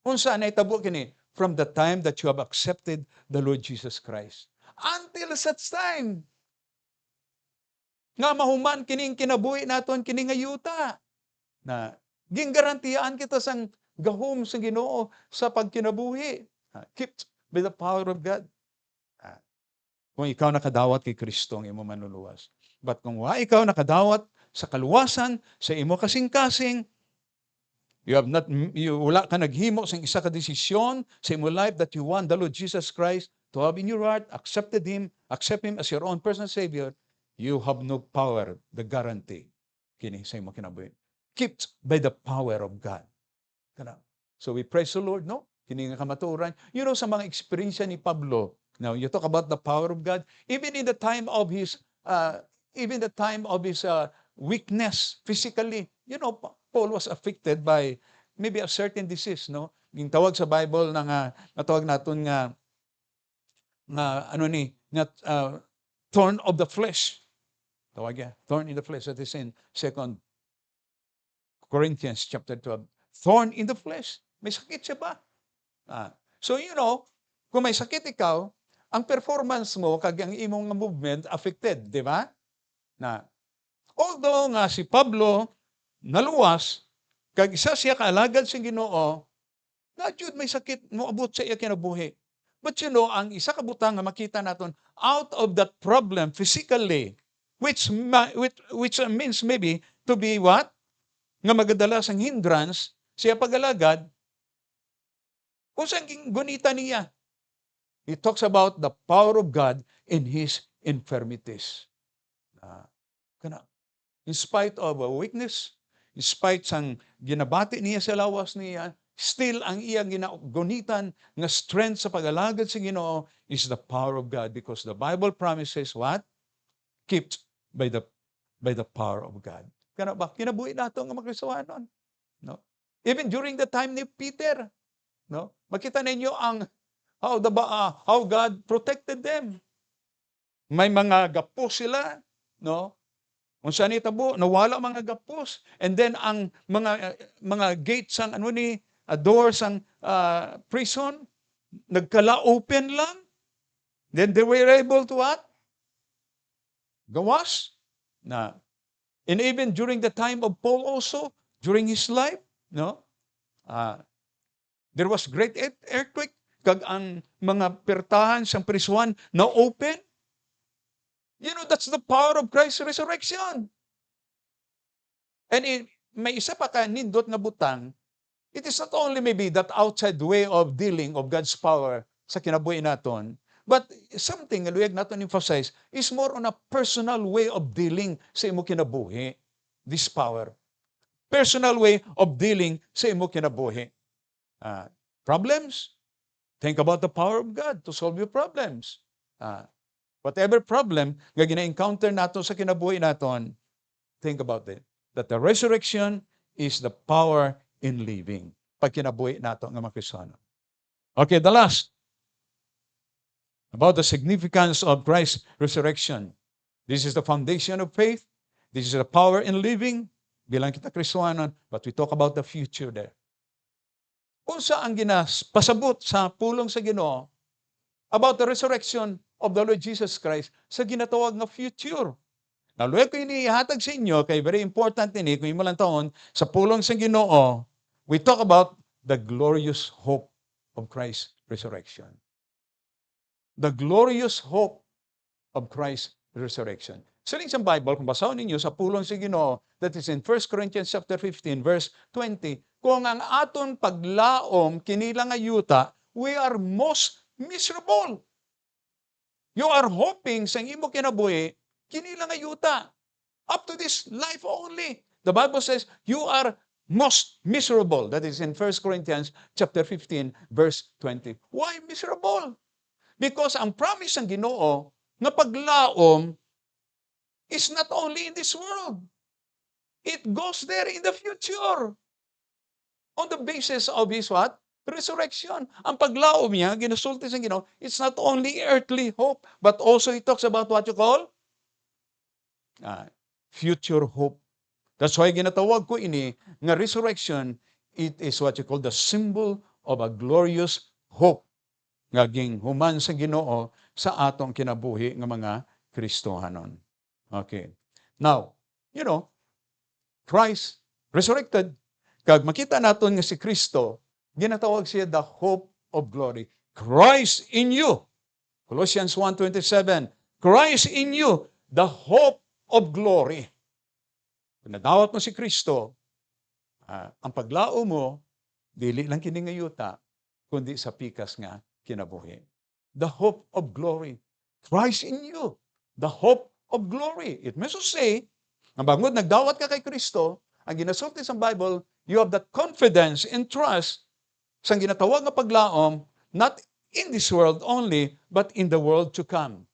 Unsa na itabo kini? From the time that you have accepted the Lord Jesus Christ. Until such time, nga mahuman kining kinabuhi naton kini nga yuta. Na gingarantiyaan kita sang gahom sa Ginoo sa pagkinabuhi. Kept by the power of God. Kung ikaw nakadawat kay Kristo ang imo manluluwas. But kung ikaw nakadawat sa kaluwasan, sa imo kasing-kasing, wala ka naghimo sa isa ka desisyon sa imo life that you want the Lord Jesus Christ to have in your heart, accept Him as your own personal Savior, you have no power, the guarantee, kini sa imo kinabuhi. Kept by the power of God. So we praise the Lord, no? Kini nga kamaturan. You know, sa mga experience ni Pablo, now you talk about the power of God, even in the time of his weakness physically, you know, Paul was affected by maybe a certain disease, no? Yung tawag sa Bible na natawag naton nga thorn of the flesh. Tawag yan, thorn in the flesh. That is in 2 Corinthians chapter 12. Thorn in the flesh. May sakit siya ba? So you know, kung may sakit ikaw, ang performance mo kag ang imong movement affected, di ba? Although nga si Pablo naluwas, kag isa siya kaalagad sa Ginoo, na jud may sakit mo abot sa iya kinabuhi. But you know, ang isa ka butang nga makita naton out of that problem physically, which means maybe to be what? Nga magadalas ang hindrance, siya pagalagad, kung saan gunita niya. He talks about the power of God in his infirmities. In spite of a weakness, in spite sang ginabati niya sa lawas niya, still ang iyang ginagunitan nga strength sa pagalagad sa Ginoo is the power of God, because the Bible promises what? Kept by the power of God. Kana ba kinabuhi nato nga makristohanon, no? Even during the time ni Peter, no? Makita ninyo ang how God protected them. May mga gapos sila, no? Unsa ni tabo, nawala mga gapos, and then ang mga gates ang doors ang prison nagkala open lang. Then they were able to what? Gawas. And even during the time of Paul also, during his life, no? There was great earthquake, kag ang mga pertahan sa prisuhan na open. You know, that's the power of Christ's resurrection. And may isa pa ka nindot nga butang, it is not only maybe that outside way of dealing of God's power sa kinabuhi naton, but something nga luyag naton emphasize is more on a personal way of dealing sa imo kinabuhi. This power. Personal way of dealing sa imo kinabuhi. Problems? Think about the power of God to solve your problems. Whatever problem nga gina-encounter nato sa kinabuhi naton, think about it. That the resurrection is the power in living. Pag kinabuhi nato nga makrisano. Okay, the last. About the significance of Christ's resurrection. This is the foundation of faith. This is the power in living. Bilang kita Kristohanon, but we talk about the future there. Kung saan pasabot sa pulong sa Ginoo about the resurrection of the Lord Jesus Christ sa ginatawag na future. Now, luwag ko inihatag sa inyo, kay very important ini, kung imo lang taon, sa pulong sa Ginoo, we talk about the glorious hope of Christ's resurrection. The glorious hope of Christ's resurrection. Sa isang Bible, kung basahin ninyo sa pulong sa Ginoo, that is in 1 Corinthians chapter 15, verse 20, kung ang aton paglaom kinila nga yuta, we are most miserable. You are hoping sa imo kinabuhi, kinila nga yuta. Up to this life only. The Bible says, you are most miserable. That is in 1 Corinthians chapter 15, verse 20. Why miserable? Because ang promise ng Ginoo na paglaom is not only in this world. It goes there in the future. On the basis of His what? Resurrection. Ang paglaom niya, ginasulti sa Ginoo, it's not only earthly hope, but also it talks about what you call future hope. That's why ginatawag ko ini nga resurrection, it is what you call the symbol of a glorious hope nga human sa Ginoo sa atong kinabuhi nga mga Kristohanon. Okay. Now, Christ resurrected, kag makita naton nga si Kristo, ginatawag siya the hope of glory. Christ in you. Colossians 1:27. Christ in you, the hope of glory. Kung nadawat mo si Kristo, ang paglao mo, dili lang kini nga yuta, kundi sa pikas nga kinabuhi. The hope of glory. Christ in you, the hope of glory. It means to say, ang bangod nagdawat ka kay Kristo, ang ginasulti sa Bible, you have that confidence and trust sa ginatawag nga paglaom, not in this world only, but in the world to come.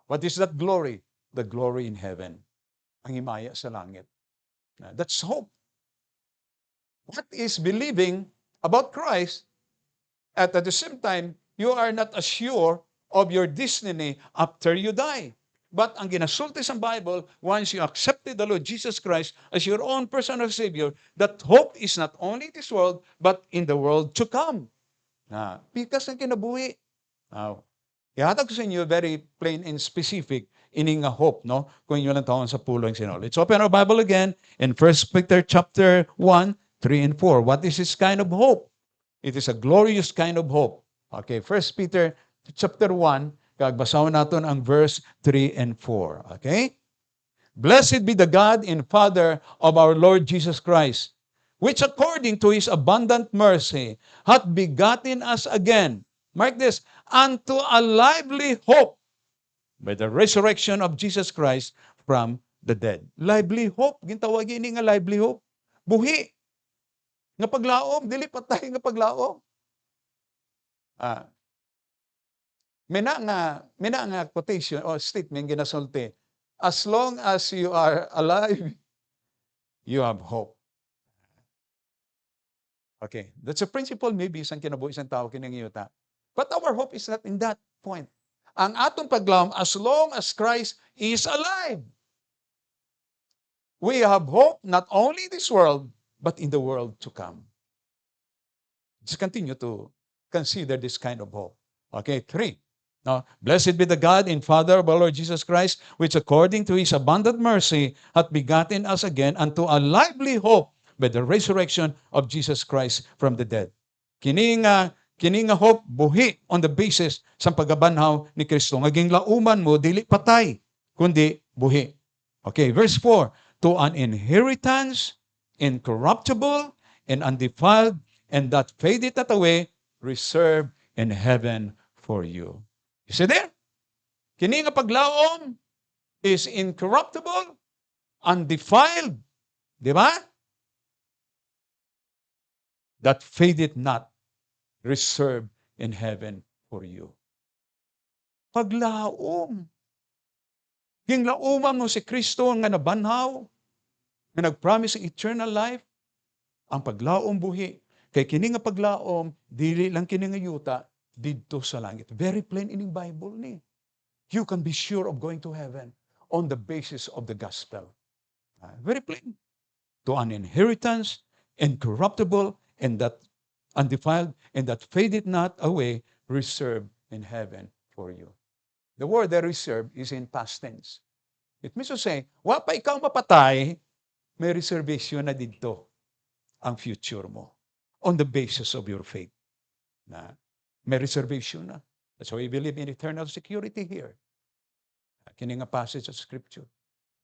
What is that glory? The glory in heaven. Ang himaya sa langit. That's hope. What is believing about Christ, at the same time, you are not assured of your destiny after you die. But ang ginasulti sa Bible, once you accepted the Lord Jesus Christ as your own personal Savior, that hope is not only in this world, but in the world to come. Pikas ng kinabuhi. Ihatag ko sa inyo very plain and specific ining nga hope, no? Kung inyo lang taon sa pulong sinol. Let's open our Bible again in 1 Peter chapter 1, 3 and 4. What is this kind of hope? It is a glorious kind of hope. Okay, 1 Peter chapter 1, kagbasawin natin ang verse 3 and 4. Okay? Blessed be the God and Father of our Lord Jesus Christ, which according to His abundant mercy hath begotten us again. Mark this, unto a lively hope by the resurrection of Jesus Christ from the dead. Lively hope, gintawagin ini nga lively hope. Buhi. Nga paglaom, dili patay nga paglaom. Mina nga quotation or statement ginasulti. As long as you are alive, you have hope. Okay, that's a principle maybe isang kinabuhi isang tao kining yuta. But our hope is not in that point. Ang atong paglaom, as long as Christ is alive, we have hope not only in this world, but in the world to come. Just continue to consider this kind of hope. Okay, 3. Now, blessed be the God and Father of our Lord Jesus Christ, which according to His abundant mercy hath begotten us again unto a lively hope by the resurrection of Jesus Christ from the dead. Kini nga hope buhi on the basis sa pagabanhaw ni Kristo. Ngaging lauman mo dili patay kundi buhi. Okay, verse 4. To an inheritance incorruptible and undefiled, and that fadeth not away, reserved in heaven for you. You see there? Kini nga paglaom is incorruptible, undefiled, di ba? That fadeth not, reserved in heaven for you. Paglaom. Ginglauman mo si Kristo nga nabanhaw, nga nagpromise ng eternal life, ang paglaom buhi. Kay kini nga paglaom, dili lang kini nga yuta, didto sa langit. Very plain in the Bible ni. You can be sure of going to heaven on the basis of the gospel. Very plain. To an inheritance, incorruptible, and that undefiled, and that fadeth not away, reserved in heaven for you. The word that reserved is in past tense. It means to say, wa pa ikaw mapatay, may reservation na dito ang future mo on the basis of your faith. Na may reservation na. That's why we believe in eternal security here. Kini nga passage of Scripture.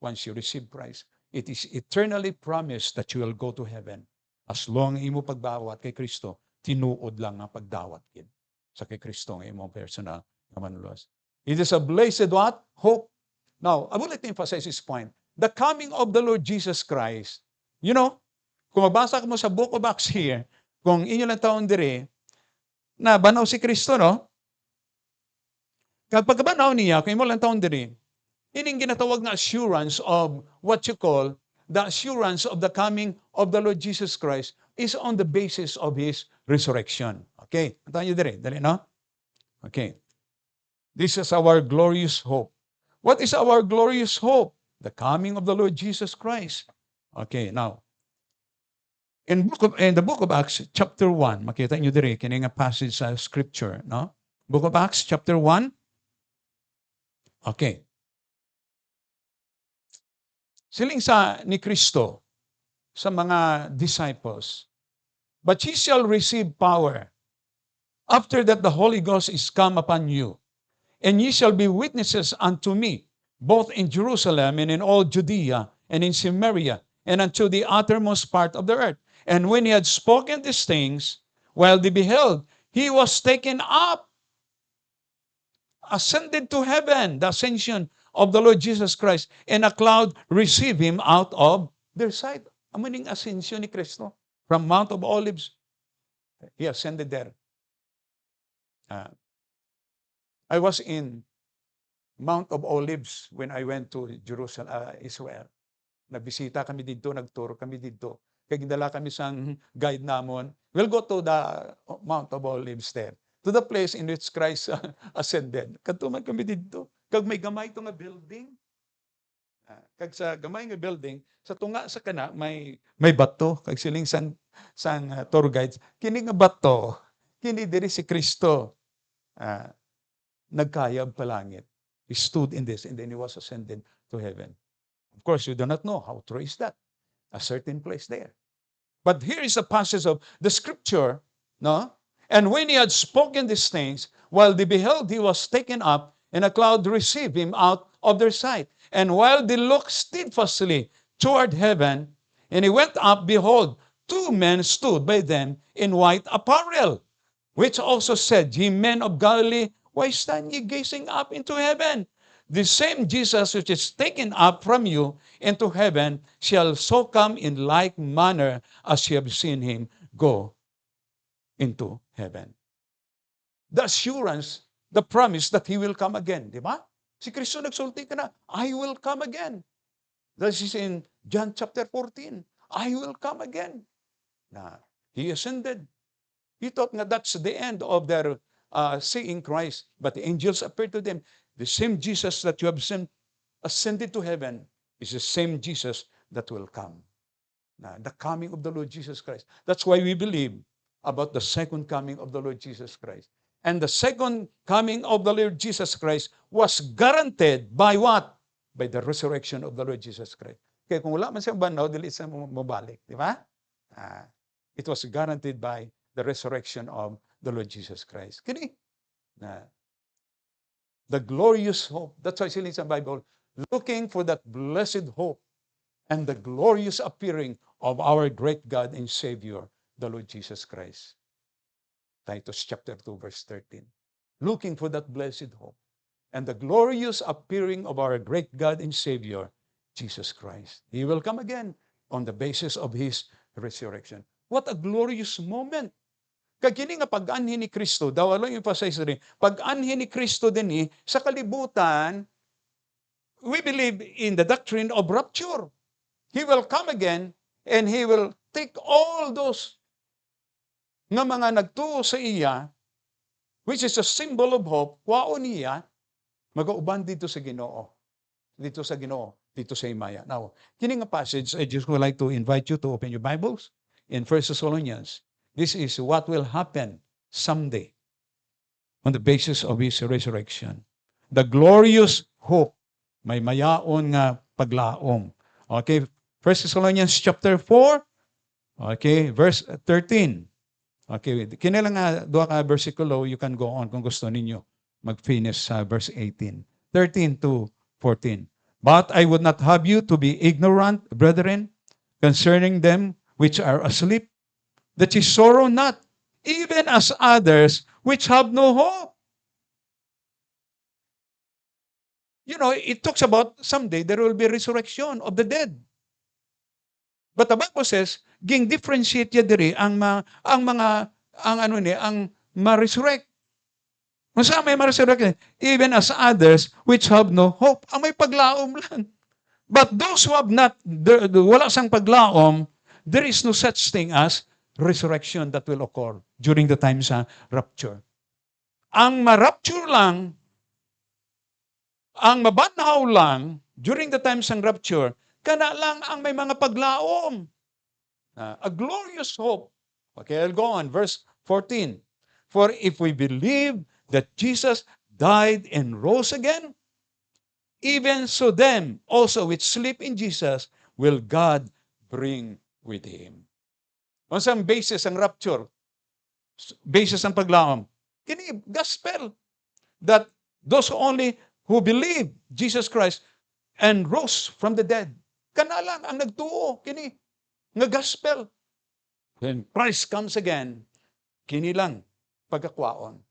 Once you receive Christ, it is eternally promised that you will go to heaven. As long as imo pagbawat kay Kristo, tinuod lang ang pagdawat gid sa kay Kristo nga imong personal nga manluwas. It is a blessed what? Hope. Now, I would like to emphasize this point. The coming of the Lord Jesus Christ, you know, kung mabasa mo sa Book of Acts here, kung inyo lang taon dire, na banaw si Kristo, no? Kapag banaw niya, kung imo lang taon dire, ining ginatawag na assurance of what you call the assurance of the coming of the Lord Jesus Christ is on the basis of His resurrection. Okay? Antahan nyo dali, no? Okay. This is our glorious hope. What is our glorious hope? The coming of the Lord Jesus Christ. Okay, now, in the book of Acts, chapter 1, makita nyo diri, kini nga passage sa Scripture, no? Book of Acts, chapter 1. Okay. Siling sa ni Kristo sa mga disciples, but ye shall receive power after that the Holy Ghost is come upon you, and ye shall be witnesses unto me, both in Jerusalem and in all Judea and in Samaria and unto the uttermost part of the earth. And when he had spoken these things, while they beheld, he was taken up, ascended to heaven, the ascension of the Lord Jesus Christ, and a cloud received him out of their sight. Amaning ascension ni Kristo from Mount of Olives, he ascended there. I was in Mount of Olives when I went to Jerusalem, Israel. Nagbisita kami dito, nagturo kami dito. Kaya gindala kami sa guide namon. We'll go to the Mount of Olives there, to the place in which Christ ascended. Katuman kami dito. Kag may gamay ito nga building. Kag sa gamay nga building, sa tunga sa kana, may bato. Kag siling sang tour guides, kini nga bato, kini diri si Kristo. Nagkayab pa langit. He stood in this and then he was ascended to heaven. Of course, you do not know how true is that. A certain place there. But here is a passage of the Scripture, no? And when he had spoken these things, while they beheld, he was taken up, and a cloud received him out of their sight. And while they looked steadfastly toward heaven, and he went up, behold, two men stood by them in white apparel, which also said, Ye men of Galilee, why stand ye gazing up into heaven? The same Jesus which is taken up from you into heaven shall so come in like manner as ye have seen him go into heaven. The assurance, the promise that he will come again. Di ba? Si Kristo nagsulti ka na, I will come again. That is in John chapter 14. I will come again. Na, he ascended. He thought nga that's the end of their seeing Christ. But the angels appeared to them. The same Jesus that you have seen ascended to heaven is the same Jesus that will come. Na, the coming of the Lord Jesus Christ. That's why we believe about the second coming of the Lord Jesus Christ. And the second coming of the Lord Jesus Christ was guaranteed by what? By the resurrection of the Lord Jesus Christ. Kaya kung wala man siyang banaw, dili siya mabalik. Di ba? It was guaranteed by the resurrection of the Lord Jesus Christ. Kini? The glorious hope. That's why sila sa Bible, looking for that blessed hope and the glorious appearing of our great God and Savior, the Lord Jesus Christ. Titus chapter 2, verse 13. Looking for that blessed hope and the glorious appearing of our great God and Savior, Jesus Christ. He will come again on the basis of His resurrection. What a glorious moment! Kag kini nga pag-anhi ni Kristo, daw along emphasize rin, pag-anhi ni Kristo din sa kalibutan, we believe in the doctrine of rapture. He will come again and He will take all those nga mga nagtuo sa iya, which is a symbol of hope, kwaon niya, mag-auban dito sa Ginoo. Dito sa Ginoo, dito sa Himaya. Now, kini nga passage, I just would like to invite you to open your Bibles in 1 Thessalonians. This is what will happen someday on the basis of His resurrection. The glorious hope, may mayaon nga paglaom. Okay, 1 Thessalonians chapter 4, okay, verse 13. Okay, kinilang nga duha ka versikulo, you can go on kung gusto ninyo mag-finish sa verse 18. 13 to 14. But I would not have you to be ignorant, brethren, concerning them which are asleep, that ye sorrow not, even as others which have no hope. You know, it talks about someday there will be resurrection of the dead. But the Bible says, ging differentiate ya diri ang ma-resurrect. Kung saan may ma-resurrect, even as others which have no hope. Ang may paglaom lang. But those who have not, wala sang paglaom, there is no such thing as resurrection that will occur during the time sa rapture. Ang ma-rapture lang, ang mabanhaw lang during the time sa rapture, kana lang ang may mga paglaom. A glorious hope. Okay, I'll go on. Verse 14. For if we believe that Jesus died and rose again, even so them also which sleep in Jesus will God bring with Him. Kung saan basis ang rapture, basis ang paglaom, kini gospel, that those who believe Jesus Christ and rose from the dead, kana lang ang nagtuo, kini, nga gospel. When Christ comes again, kini lang, pagkakwaon.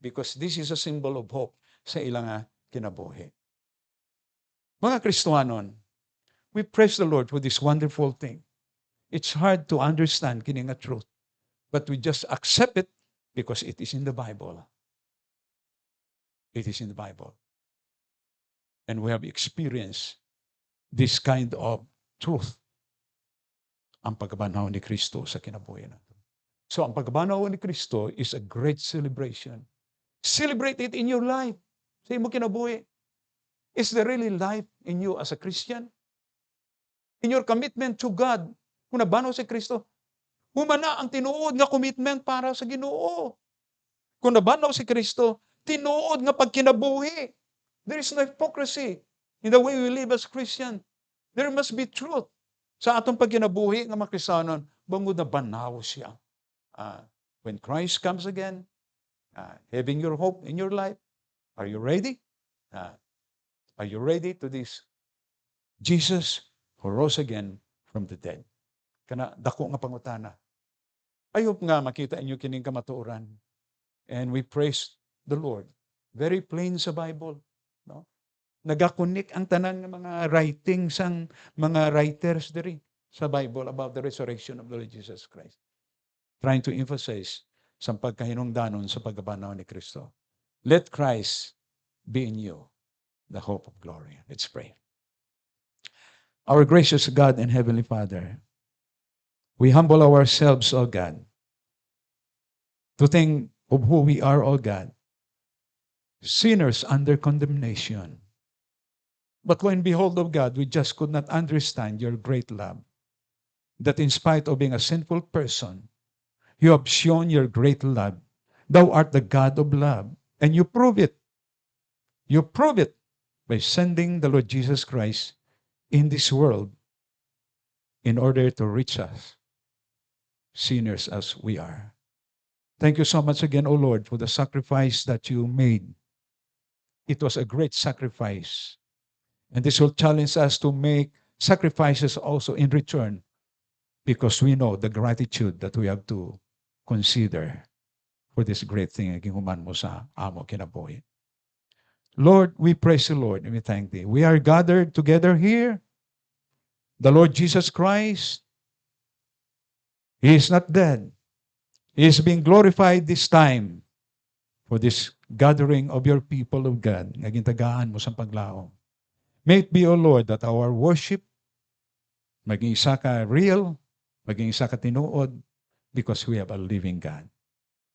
Because this is a symbol of hope sa ilang kinabuhi. Mga Kristohanon, we praise the Lord for this wonderful thing. It's hard to understand kini nga truth, but we just accept it because it is in the Bible. It is in the Bible. And we have experienced this kind of truth, ang pagbanaw ni Kristo sa kinabuhi natin. So ang pagbanaw ni Kristo is a great celebration. Celebrate it in your life. Sa imo kinabuhi. Is there really life in you as a Christian? In your commitment to God, kung nabanaw si Kristo, humana ang tinuod nga commitment para sa Ginoo. Kung nabanaw si Kristo, tinuod nga pagkinabuhi. There is no hypocrisy in the way we live as Christian. There must be truth. Sa atong pagkinabuhi ng mga Kristiyanon, bangod na banaw siya. When Christ comes again, having your hope in your life, are you ready? Are you ready to this Jesus who rose again from the dead? Kana dako nga pangutana. I hope nga makita inyo kining kamatuoran. And we praise the Lord. Very plain sa Bible, no? Nagakunik ang tanan ng mga writings ang mga writers diri sa Bible about the resurrection of the Lord Jesus Christ. Trying to emphasize sa pagkahinungdanon sa pagbanaw ni Kristo. Let Christ be in you, the hope of glory. Let's pray. Our gracious God and Heavenly Father, we humble ourselves, O God, to think of who we are, O God, sinners under condemnation. But when behold, O God, we just could not understand your great love, that in spite of being a sinful person, you have shown your great love. Thou art the God of love, and you prove it. You prove it by sending the Lord Jesus Christ in this world in order to reach us, sinners as we are. Thank you so much again, O Lord, for the sacrifice that you made. It was a great sacrifice. And this will challenge us to make sacrifices also in return, because we know the gratitude that we have to consider for this great thing na gihuman mo sa amo kinabuhi. Lord, we praise you, Lord, and we thank thee. We are gathered together here. The Lord Jesus Christ, He is not dead. He is being glorified this time for this gathering of your people of God. Nagintagaan mo sa paglaom. May it be, O Lord, that our worship maging isa ka real, maging isa ka tinuod, because we have a living God.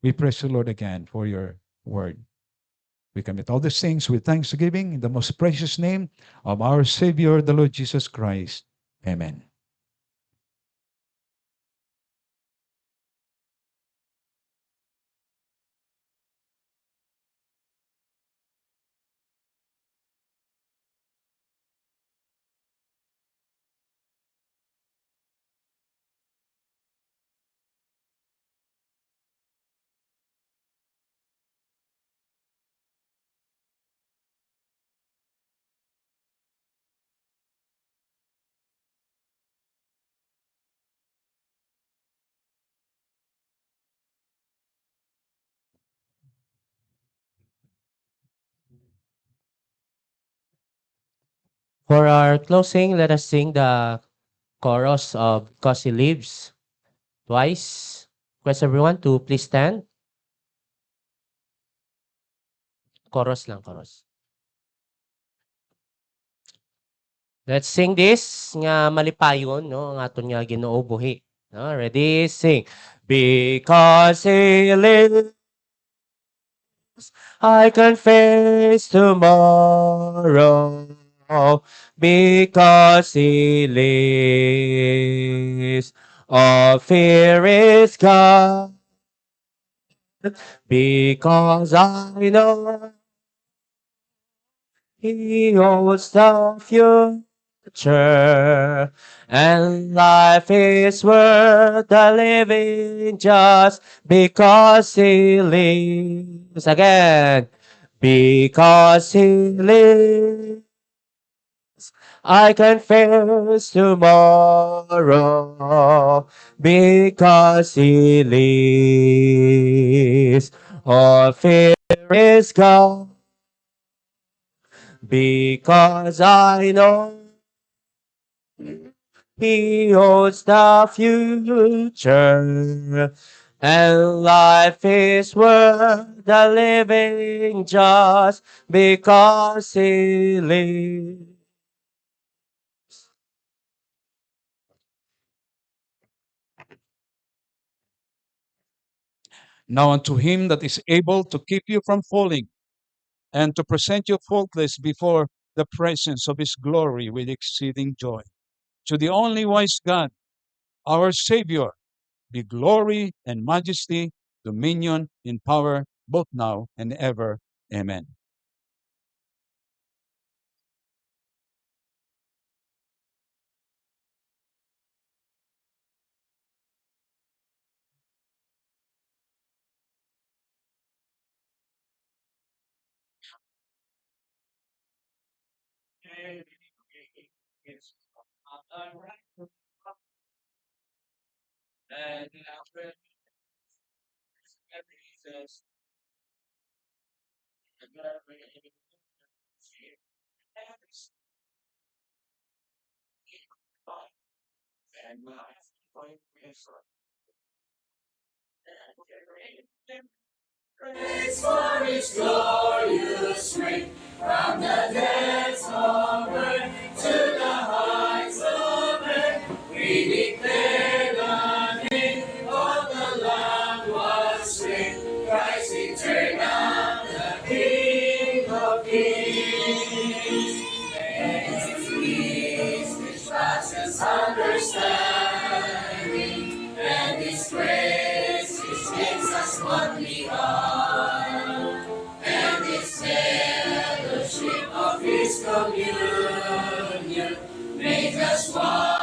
We praise you, Lord, again for your word. We commit all these things with thanksgiving in the most precious name of our Savior, the Lord Jesus Christ. Amen. For our closing, let us sing the chorus of Because He Lives twice. Request everyone to please stand. Chorus lang, chorus. Let's sing this nga malipayon, no? Ang aton nga Ginoo buhi. No? Ready? Sing. Because He lives, I can face tomorrow. Because He lives, all fear is gone. Because I know He holds the future, and life is worth the living just because He lives. Again, because He lives, I can face tomorrow. Because He lives, all fear is gone. Because I know He holds the future, and life is worth the living just because He lives. Now unto him that is able to keep you from falling and to present you faultless before the presence of his glory with exceeding joy. To the only wise God, our Savior, be glory and majesty, dominion and power, both now and ever. Amen. Praise for His glorious reign, from the depths of earth to the heights of heaven. We declare the name of the Lamb was slain, Christ eternal, the King of kings. And His peace which passes understanding, and His grace which makes us what we are, and His fellowship of His communion make us one.